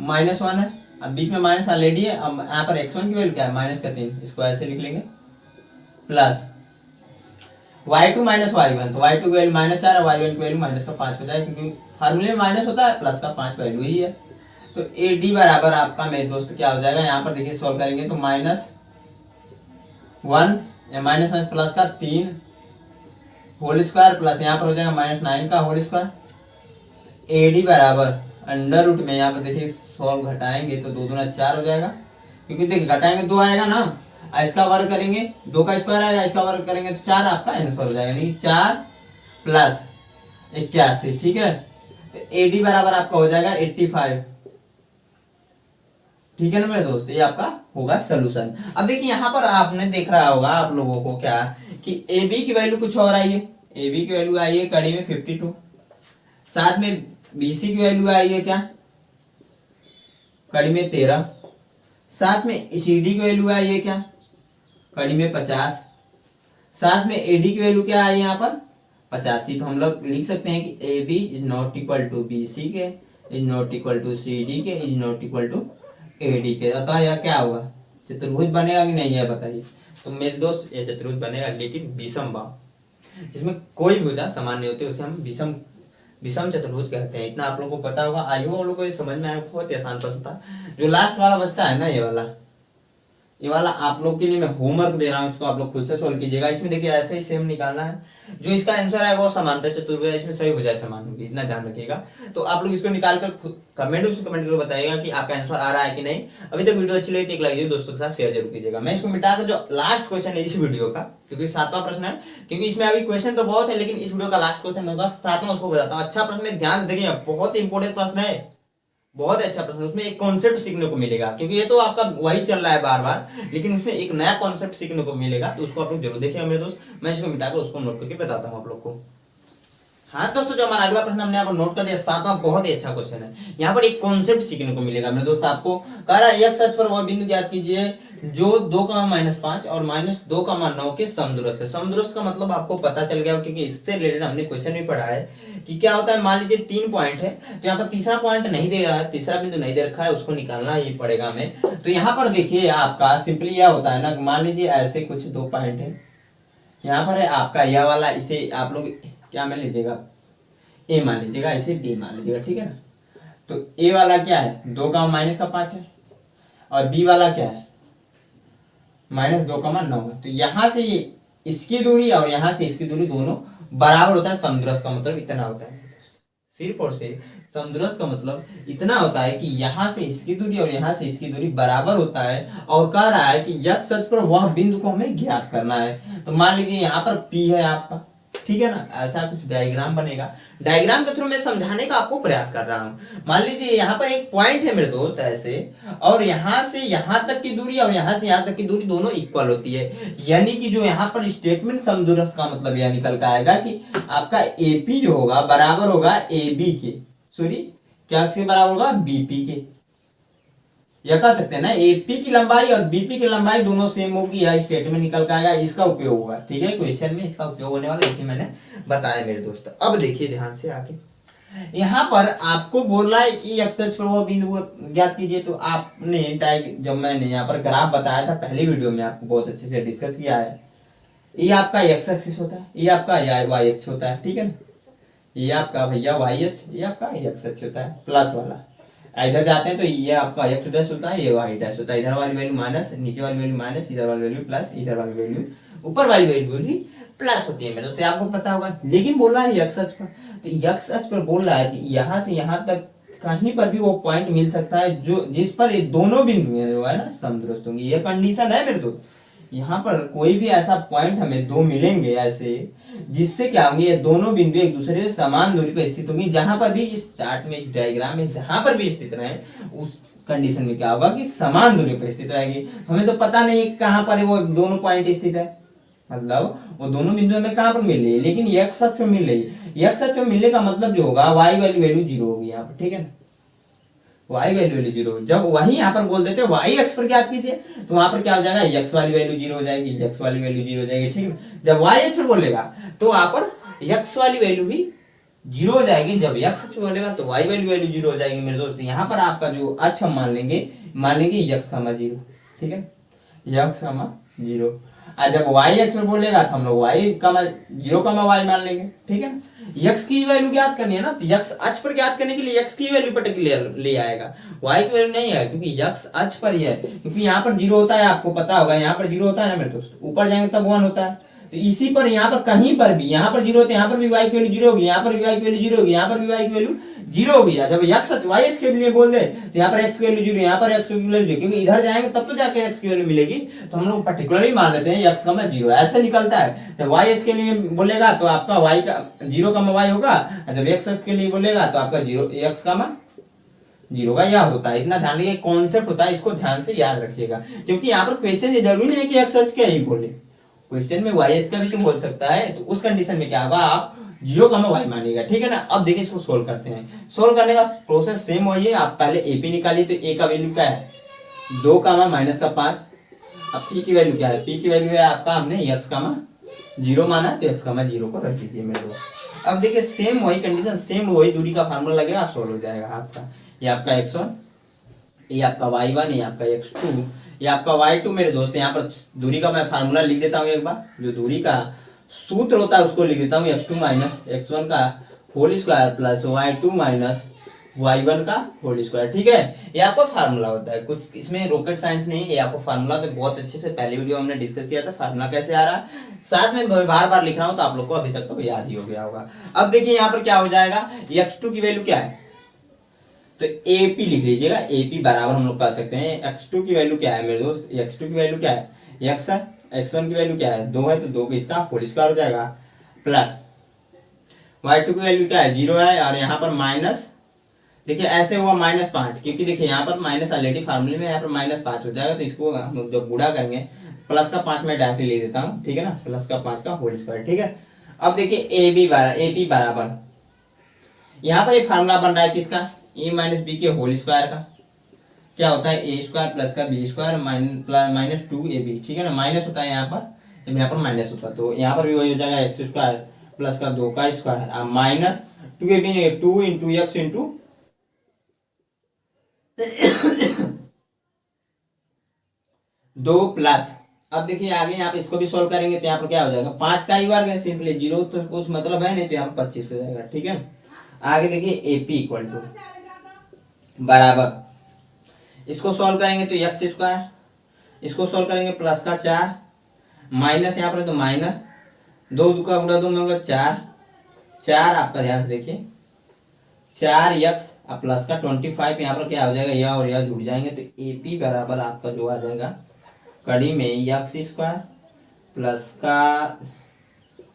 -1 है, अब बीच में माइनस ऑलरेडी है। अब यहाँ पर x1 की वैल्यू क्या है -3, इसको ऐसे लिख लेंगे, प्लस y2 - y1, तो y2 की वैल्यू -4 और y1 की वैल्यू -5 हो जाएगा, क्योंकि फार्मूले में माइनस होता है, प्लस का 5 वैल्यू ही है। तो AD बराबर आपका मेरे दोस्त क्या हो जाएगा, यहाँ पर देखिए सॉल्व करेंगे तो -1 या -1 प्लस का 3 होल स्क्वायर, प्लस यहाँ पर हो जाएगा -9 का होल स्क्वायर। AD बराबर अंडर रूट में, यहाँ पर देखिए सॉल्व घटाएंगे तो 2 दूना 4 हो जाएगा, क्योंकि देखिए घटाएंगे 2 आएगा ना, इसका वर्ग करेंगे 2 का स्क्वायर आएगा, इसका वर्ग करेंगे तो 4 आपका आंसर हो जाएगा, यानी 4 + 81, ठीक है। तो AD बराबर आपका हो जाएगा 85, ठीक है ना मेरे दोस्त, ये आपका होगा सोल्यूशन। अब देखिए यहाँ पर आपने देख रहा होगा आप लोगों को क्या कि AB की वैल्यू कुछ और आई है, AB की वैल्यू आई है कड़ी में 52, साथ में BC की वैल्यू आई है क्या कड़ी में 13, साथ में CD की वैल्यू आई है क्या कड़ी में 50, साथ में AD की वैल्यू क्या आई है यहाँ पर 85। तो हम लोग लिख सकते हैं कि AB is not equal to BC के, is not equal to CD के, is not equal to AD के। अतः यह क्या होगा, चतुर्भुज बनेगा कि नहीं है बताइए। तो मेरे दोस्त ये चतुर्भुज बनेगा, लेकिन विषम भाव, इसमें कोई भुजा समान नहीं होती, उसे हम विषम चतुर्भुज कहते हैं। इतना आप लोगों को पता होगा, आयु आप लोगों को ये समझ में आया, बहुत आसान प्रश्न था। जो लास्ट वाला बचता है ना ये वाला, ये वाला आप लोग के लिए मैं होमवर्क दे रहा हूँ, इसको आप लोग खुद से सोल्व कीजिएगा। इसमें देखिए ऐसे ही सेम निकालना है, जो इसका आंसर है वो समांतर चतुर्भुज इसमें सही हो जाए समान होगी, इतना ध्यान रखिएगा। तो आप लोग इसको निकाल कर कमेंट करके बताइएगा कि आपका आंसर आ रहा है कि नहीं। अभी तक वीडियो अच्छी लगी तो एक लाइक दीजिए, दोस्तों के साथ शेयर जरूर कीजिएगा। मैं इसको मिटाकर जो लास्ट क्वेश्चन है इस वीडियो का, क्योंकि 7वां प्रश्न है, क्योंकि इसमें अभी क्वेश्चन तो बहुत है लेकिन इस वीडियो का लास्ट क्वेश्चन होगा 7वां, उसको बताता हूँ। अच्छा प्रश्न है, ध्यान से देखिए, बहुत इंपॉर्टेंट प्रश्न है, बहुत अच्छा प्रश्न। उसमें एक कॉन्सेप्ट सीखने को मिलेगा, क्योंकि ये तो आपका वही चल रहा है बार बार, लेकिन उसमें एक नया कॉन्सेप्ट सीखने को मिलेगा, तो उसको आप लोग जरूर देखिएगा मेरे दोस्त। मैं इसको मिटाकर उसको नोट करके बताता हूँ आप लोग को। हाँ दोस्तों, जो हमारा अगला प्रश्न हमने यहाँ पर नोट कर दिया 7वां, बहुत ही अच्छा क्वेश्चन है। यहाँ पर एक कॉन्सेप्ट सीखने को मिलेगा मेरे दोस्त। आपको कह रहा है एक्स अक्ष पर वह बिंदु ज्ञात कीजिए जो 2,-5 और -2,9 के समदूरस्थ है। समदूरस्थ का मतलब आपको पता चल गया, क्योंकि इससे रिलेटेड हमने क्वेश्चन भी पढ़ा है कि क्या होता है। मान लीजिए 3 पॉइंट है, तो यहाँ पर तीसरा पॉइंट नहीं दे रहा है, तीसरा बिंदु नहीं दे रखा है, उसको निकालना ही पड़ेगा हमें। तो यहाँ पर देखिए आपका सिंपली यह होता है ना, मान लीजिए ऐसे कुछ 2 पॉइंट है, यहाँ पर है आपका यह वाला, इसे आप लोग क्या मान लीजिएगा, ए मान लीजिएगा, इसे डी मान लीजिएगा, ठीक है ना। तो ए वाला क्या है 2,-5 है, और बी वाला क्या है -2,9 है। तो यहाँ से ये इसकी दूरी और यहाँ से इसकी दूरी दोनों बराबर होता है। समदूरस्थ का मतलब इतना होता है, सिर्फ और सिर्फ समदूरस्थ का मतलब इतना होता है कि यहाँ से इसकी दूरी और यहाँ से इसकी दूरी बराबर होता है। और कह रहा है कि एक्स अक्ष पर वह बिंदु को हमें ज्ञात करना है। तो मान लीजिए यहाँ पर P है आपका, ठीक है ना, ऐसा कुछ डायग्राम बनेगा। डायग्राम के थ्रू मैं समझाने का आपको प्रयास कर रहा हूँ। मान लीजिए यहाँ पर एक पॉइंट है मेरे दोस्त ऐसे, और यहाँ से यहाँ तक की दूरी और यहाँ से यहाँ तक की दूरी दोनों इक्वल होती है। यानी कि जो यहाँ पर स्टेटमेंट समदूरस्थ का मतलब यह निकल कर आएगा कि आपका AP जो होगा बराबर होगा AB के, सॉरी क्या से बराबर होगा BP के। यह कह सकते हैं ना, AP की लंबाई और BP की लंबाई दोनों सेम होगी, यह स्टेटमेंट निकल कर आएगा, इसका उपयोग होगा। ठीक है, क्वेश्चन में इसका उपयोग होने वाला, इसे मैंने बताया मेरे दोस्त। अब देखिए ध्यान से आगे, यहाँ पर आपको बोल रहा है कि एक्स अक्ष पर वो बिंदु ज्ञात कीजिए। तो आपने जब मैंने यहाँ पर ग्राफ बताया था पहली वीडियो में, आपको बहुत अच्छे से डिस्कस किया है। ये आपका एक्स एक्सिस होता है, ये आपका वाई एक्स होता है, ठीक है ना। ये आपका भैया वाई एक्स, ये आपका एक्स एक्स होता है प्लस वाला। इधर जाते हैं तो ये आपका एक्स डैश होता है, ये वाई डैश होता है। इधर वाली वैल्यू माइनस, नीचे वाली वैल्यू माइनस, इधर वाली वैल्यू प्लस, इधर वाली वैल्यू ऊपर वाली वैल्यू भी प्लस होती है मेरे दोस्त, आपको पता होगा। लेकिन बोल रहा है एक्स अक्ष पर, तो एक्स अक्ष पर बोल रहा है कि यहाँ से यहाँ तक कहीं पर भी वो पॉइंट मिल सकता है जो जिस पर ये दोनों बिंदु जो है ना समदूरस्थ होंगे। ये कंडीशन है मेरे दोस्त। यहाँ पर कोई भी ऐसा पॉइंट हमें दो मिलेंगे ऐसे, जिससे क्या होंगे, ये दोनों बिंदु एक दूसरे से समान दूरी पर स्थित होंगे। जहां पर भी इस चार्ट में, इस डायग्राम में जहां पर भी स्थित रहे, उस कंडीशन में क्या होगा कि समान दूरी पर स्थित रहेंगे। हमें तो पता नहीं है कहाँ पर वो दोनों पॉइंट स्थित है, मतलब वो दोनों बिंदु हमें कहाँ पर मिल रही है, लेकिन एक्स अक्ष में मिल रही है। एक्स अक्ष में मिलने का मतलब जो होगा वाई वाली वैल्यू 0 होगी यहाँ पर, ठीक है ना। वाई वैल्यू 0, जब वही यहाँ पर बोल देते वाई एक्स पर क्या कीजिए, तो वहां पर क्या हो जाएगा, एक्स वाली वैल्यू 0 हो जाएगी, एक्स वाली वैल्यू 0 हो जाएगी, ठीक है। जब वाई एक्स पर बोलेगा तो वहां पर एक्स वाली वैल्यू भी 0 हो जाएगी। जब एक्स बोलेगा तो वाई वैल्यू 0 हो जाएगी मेरे दोस्त। यहाँ पर आपका जो अक्ष हम मान लेंगे एक्स, 0, ठीक है, एक्स, 0। और जब वाई एक्स में बोलेगा तो हम लोग वाई 0, वाई मान लेंगे, ठीक है। एक्स की वैल्यू ज्ञात करनी है ना, तो एक्स अक्ष पर ज्ञात करने के लिए एक्स की वैल्यू पर्टिकुलर ले आएगा, वाई की वैल्यू नहीं है, क्योंकि एक्स अक्ष पर ही है। क्योंकि यहाँ पर 0 होता है, आपको पता होगा, यहाँ पर 0 होता है ना मेरे दोस्त, ऊपर जाएंगे तब 1 होता है। तो इसी पर यहाँ पर कहीं पर भी, यहाँ पर 0 होता है, यहाँ पर भी वाई की वैल्यू 0 होगी, यहाँ पर भी वाई की वैल्यू 0 होगी, यहाँ पर भी वाई की वैल्यू 0 हो गया। जब एक्स वाई एक्स के लिए बोल दे तो यहाँ पर एक्स की वैल्यू 0, यहाँ पर एक्स की वैल्यू 0, क्योंकि इधर जाएंगे तब तो जाके एक्स की वैल्यू मिलेगी। तो हम लोग पर्टिकुलरली मान लेते हैं एक्स, 0, ऐसे निकलता है। जब वाई एक्स के लिए बोलेगा तो आपका वाई का 0, वाई होगा, जब एक्स के लिए बोलेगा तो आपका 0, एक्स, 0 का यह होता है। इतना ध्यान रखिए, कॉन्सेप्ट होता है, इसको ध्यान से याद रखिएगा। क्योंकि यहाँ पर क्वेश्चन ये जरूरी नहीं है कि एक्स एक्स का ही बोले, क्वेश्चन में वाई एक्स का भी तो बोल सकता है। तो उस कंडीशन में क्या होगा, आप 0, वाई मानिएगा, ठीक है ना। अब देखिए इसको सोल्व करते हैं। सोल्व करने का प्रोसेस सेम वही है। आप पहले एपी निकालिए, तो ए का वैल्यू क्या है 2, -5। अब पी की वैल्यू क्या है, पी की वैल्यू है आपका, हमने एक्स, 0 माना, तो एक्स, 0 को रख दीजिए मेरे दोस्त। अब देखिए सेम वही कंडीशन, सेम वही दूरी का फार्मूला लगेगा, सोल्व हो जाएगा आपका। ये आपका x1, ये आपका y1, ये आपका x2, ये आपका y2 मेरे दोस्त। यहाँ पर दूरी का मैं फार्मूला लिख देता हूँ एक बार, जो दूरी का सूत्र होता है उसको लिख देता हूँ, x2 - x1 का whole square plus y2 - y1 का होल स्क्वायर। ठीक है, ये आपका फार्मूला होता है, कुछ इसमें रॉकेट साइंस नहीं है, ये आपको फार्मूला तो बहुत अच्छे से पहले वीडियो हमने डिस्कस किया था फार्मूला कैसे आ रहा है, साथ में बार बार लिख रहा हूँ तो आप लोग को अभी तक तो याद ही हो गया होगा। अब देखिए यहाँ पर क्या हो जाएगा, x2 की वैल्यू क्या है, तो AP लिख लीजिएगा, AP बराबर हम लोग कर सकते हैं x2 की वैल्यू क्या है मेरे दोस्त, x2 की वैल्यू क्या है x है, x1 की वैल्यू क्या है 2 है, तो 2 का इसका होल स्क्वायर हो जाएगा, प्लस y2 की वैल्यू क्या है 0 है, और यहाँ पर माइनस, देखिए ऐसे हुआ -5, क्योंकि देखिए यहाँ पर माइनस ऑलरेडी फार्मूले में यहाँ पर -5 हो जाएगा, तो इसको हम लोग जब गुणा करेंगे प्लस का 5 मैं डायरेक्टली ले देता हूँ, ठीक है ना, प्लस का 5 का होल स्क्वायर। ठीक है, अब देखिए AP बराबर, यहाँ पर एक फार्मूला बन रहा है किसका, a माइनस बी के होल स्क्वायर का, क्या होता है a स्क्वायर प्लस का b स्क्वायर माइनस 2ab, ठीक है ना, माइनस होता है यहाँ पर, जब यहाँ पर माइनस होता है तो यहाँ पर भी वही हो जाएगा x स्क्वायर प्लस का 2 का square minus 2ab 2 into x into 2 plus, अब देखिए आगे यहाँ पे इसको भी सोल्व करेंगे तो यहाँ पर क्या हो जाएगा 5 का ही वर्ग है, सिंपली 0 तो कुछ मतलब है नहीं, तो यहाँ पर 25 हो जाएगा। ठीक है, आगे देखिए AP इक्वल टू बराबर, इसको सॉल्व करेंगे तो एक्स स्क्वायर, इसको सॉल्व करेंगे प्लस का 4 माइनस यहाँ पर तो माइनस 2 का गुणा 2 में होगा 4 आपका ध्यान से देखिए 4x प्लस का 25, यहाँ पर क्या हो जाएगा यह और यह जुड़ जाएंगे, तो AP बराबर आपका जो आ जाएगा कड़ी में एक्स स्क्वायर प्लस का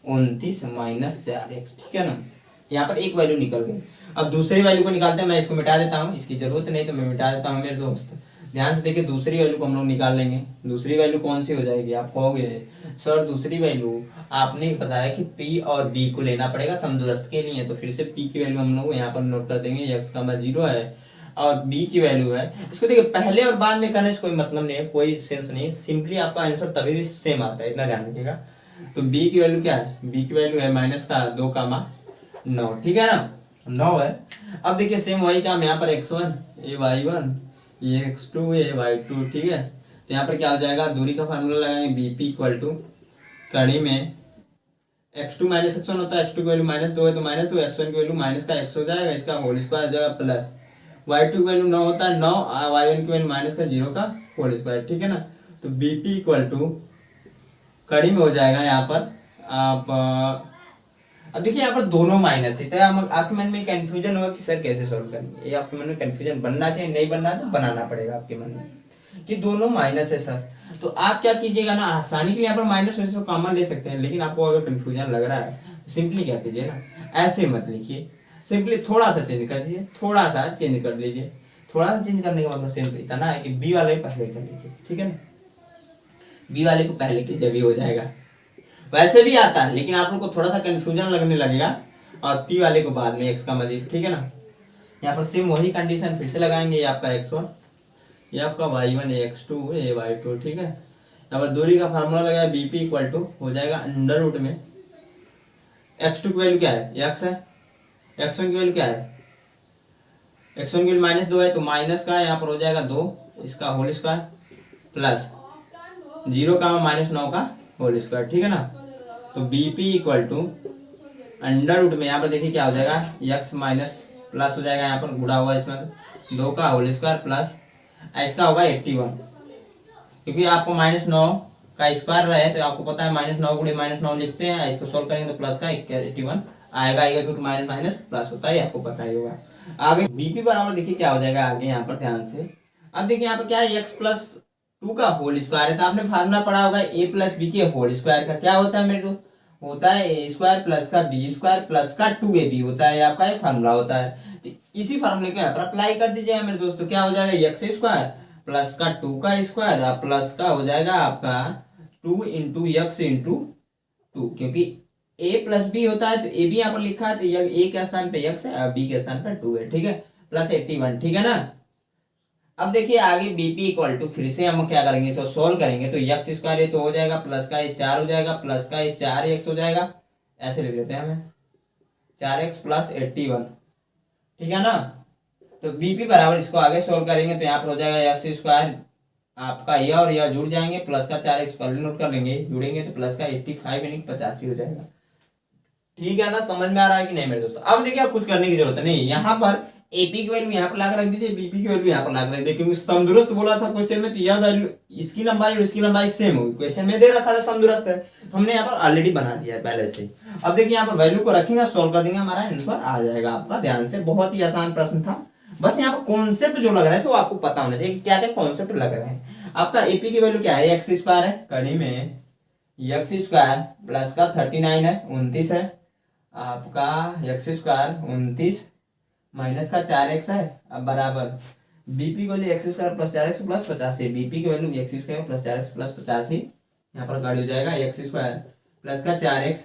29 माइनस 4x। ठीक है ना, यहाँ पर एक वैल्यू निकल गई। अब दूसरी वैल्यू को निकालते हैं, मैं इसको मिटा देता हूँ, इसकी जरूरत नहीं तो मैं मिटा देता हूँ मेरे दोस्त, ध्यान से देखिए दूसरी वैल्यू को हम लोग निकाल लेंगे। दूसरी वैल्यू कौन सी हो जाएगी, आप कहोगे सर दूसरी वैल्यू आपने बताया कि P और B को लेना पड़ेगा समदूरस्थ के लिए, तो फिर से P की वैल्यू हम लोग यहाँ पर नोट कर देंगे, x का 0 है और B की वैल्यू है, इसको देखिए पहले और बाद में करने से कोई मतलब नहीं है, कोई सेंस नहीं, सिंपली आपका आंसर तभी भी सेम आता है, इतना ध्यान रखिएगा। तो B की वैल्यू क्या है, B की वैल्यू है माइनस का 2 का 9, ठीक है ना 9 है। अब देखिए सेम वही काम यहाँ पर x1 ये y1 ये x2 ये y2, ठीक है, तो यहाँ पर क्या हो जाएगा, दूरी का फार्मूला लगाएंगे BP इक्वल टू कड़ी में x2 माइनस x1 होता है, x2 की वैल्यू -2 है तो -2, x1 की वैल्यू माइनस का x हो जाएगा, इसका होल स्क्वायर हो जाएगा प्लस y2 की वैल्यू 9 होता है 9, y1 की वैल्यू माइनस का 0 का होल स्क्वायर। ठीक है ना, तो BP इक्वल टू कड़ी में हो जाएगा यहाँ पर आप अब देखिए यहाँ पर दोनों माइनस है, तो आपके मन में कंफ्यूजन होगा कि सर कैसे सॉल्व करेंगे, ये आपके मन में कंफ्यूजन बनना चाहिए, नहीं बनना तो बनाना पड़ेगा आपके मन में कि दोनों माइनस है सर, तो आप क्या कीजिएगा ना, आसानी के यहाँ पर माइनस वैसे तो कॉमन ले सकते हैं, लेकिन आपको अगर कंफ्यूजन लग रहा है सिंपली क्या कीजिए ना, ऐसे मत लिखिए, सिंपली थोड़ा सा चेंज कर दीजिए, थोड़ा सा चेंज कर लीजिए, थोड़ा सा चेंज करने का मतलब सिंपल इतना है कि B वाले पहले कर लीजिए, ठीक है ना, B वाले को पहले कीजिए भी हो जाएगा, वैसे भी आता है लेकिन आप लोग को थोड़ा सा कंफ्यूजन लगने लगेगा, और P वाले को बाद में x का मजीद। ठीक है ना, यहाँ पर सेम वही कंडीशन फिर से लगाएंगे, ये आपका x1 ये आपका y1 ये x2 ये y2, ठीक है, यहाँ पर दूरी का फार्मूला लगाया BP इक्वल टू हो जाएगा अंडर रूट में x2 की वैल्यू क्या है x है, x1 की वैल्यू क्या है, x1 की वैल्यू -2 है तो माइनस का यहाँ पर हो जाएगा 2 इसका होल स्क्वायर प्लस 0 का -9 का होल स्क्वायर। ठीक है ना, तो BP equal to under root में यहाँ पर देखिए क्या हो जाएगा x माइनस प्लस हो जाएगा, यहाँ पर गुड़ा हुआ इसमें 2 का होल स्क्वायर प्लस इसका होगा 81, क्योंकि आपको -9 का स्क्वायर रहे तो आपको पता है -9 गुणे -9 लिखते हैं, इसको सोल्व करेंगे तो प्लस का 81 आएगा क्योंकि माइनस माइनस प्लस होता है, आपको पता ही होगा। आगे BP बराबर देखिए क्या हो जाएगा आगे यहाँ पर ध्यान से, अब देखिए यहाँ पर क्या है x प्लस 2 का होल स्क्वायर है, तो आपने फार्मूला पढ़ा होगा a प्लस बी के होल स्क्वायर का क्या होता है मेरे दोस्त, होता है a स्क्वायर प्लस का b स्क्वायर प्लस का 2ab होता है, आपका ये फार्मूला होता है, तो इसी फार्मूले को यहाँ पर अप्लाई कर दीजिएगा मेरे दोस्त, तो क्या हो जाएगा x स्क्वायर प्लस का 2 का स्क्वायर प्लस का हो जाएगा आपका 2 इंटू एक्स इंटू 2, क्योंकि a प्लस b होता है तो a भी यहाँ पर लिखा है, तो a के स्थान पे x है और b के स्थान पे 2 है, ठीक है, प्लस 81, ठीक है ना। अब देखिए आगे BP इक्वल टू फिर से हम क्या करेंगे, इसको सोल्व करेंगे तो एक्स स्क्वायर ये तो हो जाएगा प्लस का ये 4 हो जाएगा प्लस का ये 4x हो जाएगा, ऐसे लिख लेते हैं हमें 4x प्लस 81, ठीक है ना, तो BP बराबर इसको आगे सोल्व करेंगे तो यहाँ पर हो जाएगा एक्स स्क्वायर आपका यह और यह जुड़ जाएंगे, प्लस का 4x पहले नोट कर लेंगे, जुड़ेंगे तो प्लस का 85 यानी 85 हो जाएगा, ठीक है ना, समझ में आ रहा है कि नहीं मेरे दोस्तों। अब देखिए कुछ करने की जरूरत नहीं, यहाँ पर एपी की वैल्यू यहाँ पर लाकर रख दीजिए, बीपी की वैल्यू यहाँ पर लाकर रख दीजिए, क्योंकि समदुरस्त बोला था क्वेश्चन में, तो यह वैल्यू इसकी लंबाई और इसकी लंबाई सेम होगी। क्वेश्चन में दे रखा था समदुरस्त है, तो हमने यहाँ पर ऑलरेडी बना दिया है पहले से। अब देखिए यहाँ पर वैल्यू को रखेंगे, सोल्व कर देंगे, हमारा आंसर आ जाएगा आपका। ध्यान से, बहुत ही आसान प्रश्न था, बस यहाँ पर कॉन्सेप्ट जो लग रहा है तो आपको पता होना चाहिए क्या क्या कॉन्सेप्ट लग रहे हैं। आपका एपी की वैल्यू क्या है, एक्स स्क्वायर है, कड़ी में एक्स स्क्वायर प्लस का 39 है, 29 है आपका, एक्स स्क्वायर 29 माइनस का 4x है, अब बराबर बीपी की value x square plus 4x plus 85, BP की value x square plus 4x plus 85, यहाँ पर गाड़ी हो जाएगा एक्स स्क्वायर प्लस का 4x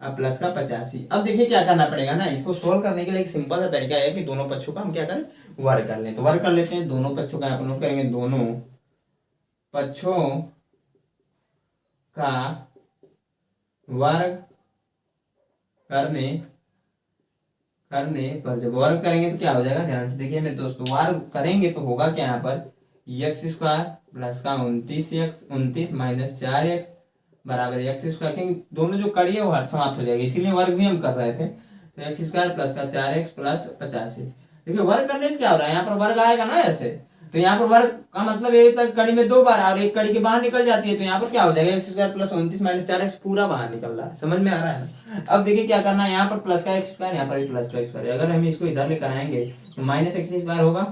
अब प्लस का 85। अब देखिए क्या करना पड़ेगा ना, इसको सोल्व करने के लिए एक सिंपल सा तरीका है कि दोनों पक्षों का हम क्या करें, वर्ग कर लें। तो वर्ग कर लेते हैं, दोनों पक्षों का आप नोट करेंगे, दोनों पक्षों का वर्ग करने पर जब वर्ग करेंगे तो क्या हो जाएगा, ध्यान से देखिए मेरे दोस्तों, वर्ग करेंगे तो होगा क्या, यहाँ पर एक्स स्क्वायर प्लस का 29 माइनस 4x बराबर एक्स स्क्वायर, क्योंकि दोनों जो कड़ी है वो समाप्त हो जाएगी, इसीलिए वर्ग भी हम कर रहे थे। तो एक्स स्क्वायर प्लस का 4x प्लस 85। देखिए वर्ग करने से क्या हो रहा है, यहाँ पर वर्ग आएगा ना ऐसे, तो यहाँ पर वर्ग का मतलब एक तक कड़ी में 2 बार और एक कड़ी के बाहर निकल जाती है, तो यहाँ पर क्या हो जाएगा, x square plus 29 minus 4x पूरा बाहर निकल रहा है, समझ में आ रहा है ना। अब देखिए क्या करना है, यहाँ पर प्लस का एक्स स्क्वायर, यहाँ पर भी प्लस का एक्स स्क्वायर, अगर हम इसको इधर लेकर आएंगे तो माइनस एक्स स्क्वायर होगा,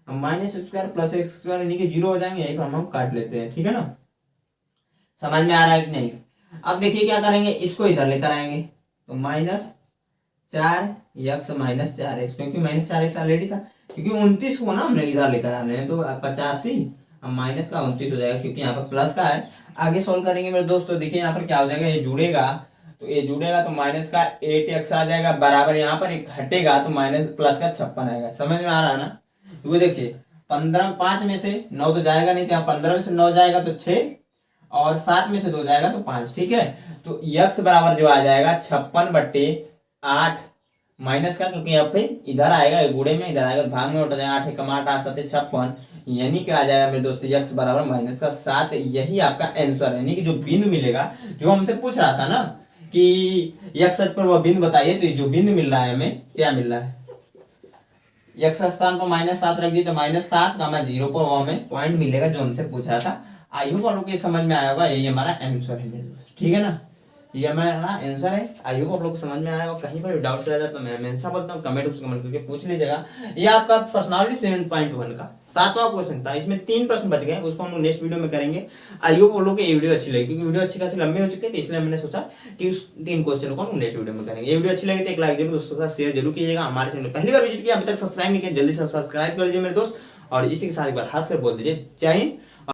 minus x square plus x square यानी कि 0 हो जाएंगे, यही पर हम काट लेते हैं, ठीक है ना। समझ में आ रहा है कि नहीं। अब देखिए क्या करेंगे, इसको इधर लेकर आएंगे तो माइनस 4x माइनस 4x, क्योंकि माइनस 4x ऑलरेडी था, क्योंकि 29 को ना हमने इधर लेकर आने हैं, तो 85 अब माइनस का 29 हो जाएगा, क्योंकि यहाँ पर प्लस का है। आगे सोल्व करेंगे मेरे दोस्तों, देखिए यहाँ पर क्या हो जाएगा, ये जुड़ेगा तो माइनस का 8x आ जाएगा, बराबर यहाँ पर एक हटेगा तो माइनस प्लस का 56 आएगा। समझ में आ रहा है ना। तो देखिए 15 5 में से 9 तो जाएगा नहीं, तो 15 में से 9 जाएगा तो 6 और 7 में से 2 जाएगा तो 5, ठीक है। तो x बराबर जो आ जाएगा 56/8 माइनस का, क्योंकि यहाँ पे इधर आएगा गुड़े में, इधर आएगा भाग में उठ जाएगा, 8 एकम 8 8 7 56, यानी कि आ जाएगा मेरे दोस्तों x बराबर माइनस का 7। यही आपका आंसर है, यानी कि जो बिंदु मिलेगा, जो हमसे पूछ रहा था ना कि x अक्ष पर वह बिंदु बताइए, तो जो बिंदु मिल रहा है हमें क्या मिल रहा है, x स्थान पर -7 रख दिए तो -7 का 0 पर वो हमें पॉइंट मिलेगा जो हमसे पूछा था। आई होप आप लोग को समझ में आया होगा, यही हमारा आंसर है, ठीक है ना। ये हमारा आंसर है। आई होप आप लोग को समझ में आया होगा। कहीं पर डाउट रह जाए तो मैं हमेशा बोलता हूँ कमेंट बॉक्स कमेंट करके पूछ लीजिएगा। ये आपका पर्सनालिटी 7.1 का 7वां क्वेश्चन था, इसमें 3 प्रश्न बच गए, उसको हम लोग नेक्स्ट वीडियो में करेंगे। आई होप आप लोग को ये वीडियो अच्छी लगी, क्योंकि वीडियो अच्छी खासी लंबी हो चुकी है, इसलिए मैंने सोचा कि उस 3 क्वेश्चन को हम नेक्स्ट वीडियो में करेंगे। ये वीडियो अच्छी लगी तो एक लाइक जरूर, दोस्तों के साथ शेयर जरूर कीजिएगा। हमारे चैनल पहली बार विजिट किया, अभी तक सब्सक्राइब नहीं किया, जल्दी से सब्सक्राइब कर लीजिए मेरे दोस्त, और इसी के साथ एक बार हाथ से बोल दीजिए जय हिंद।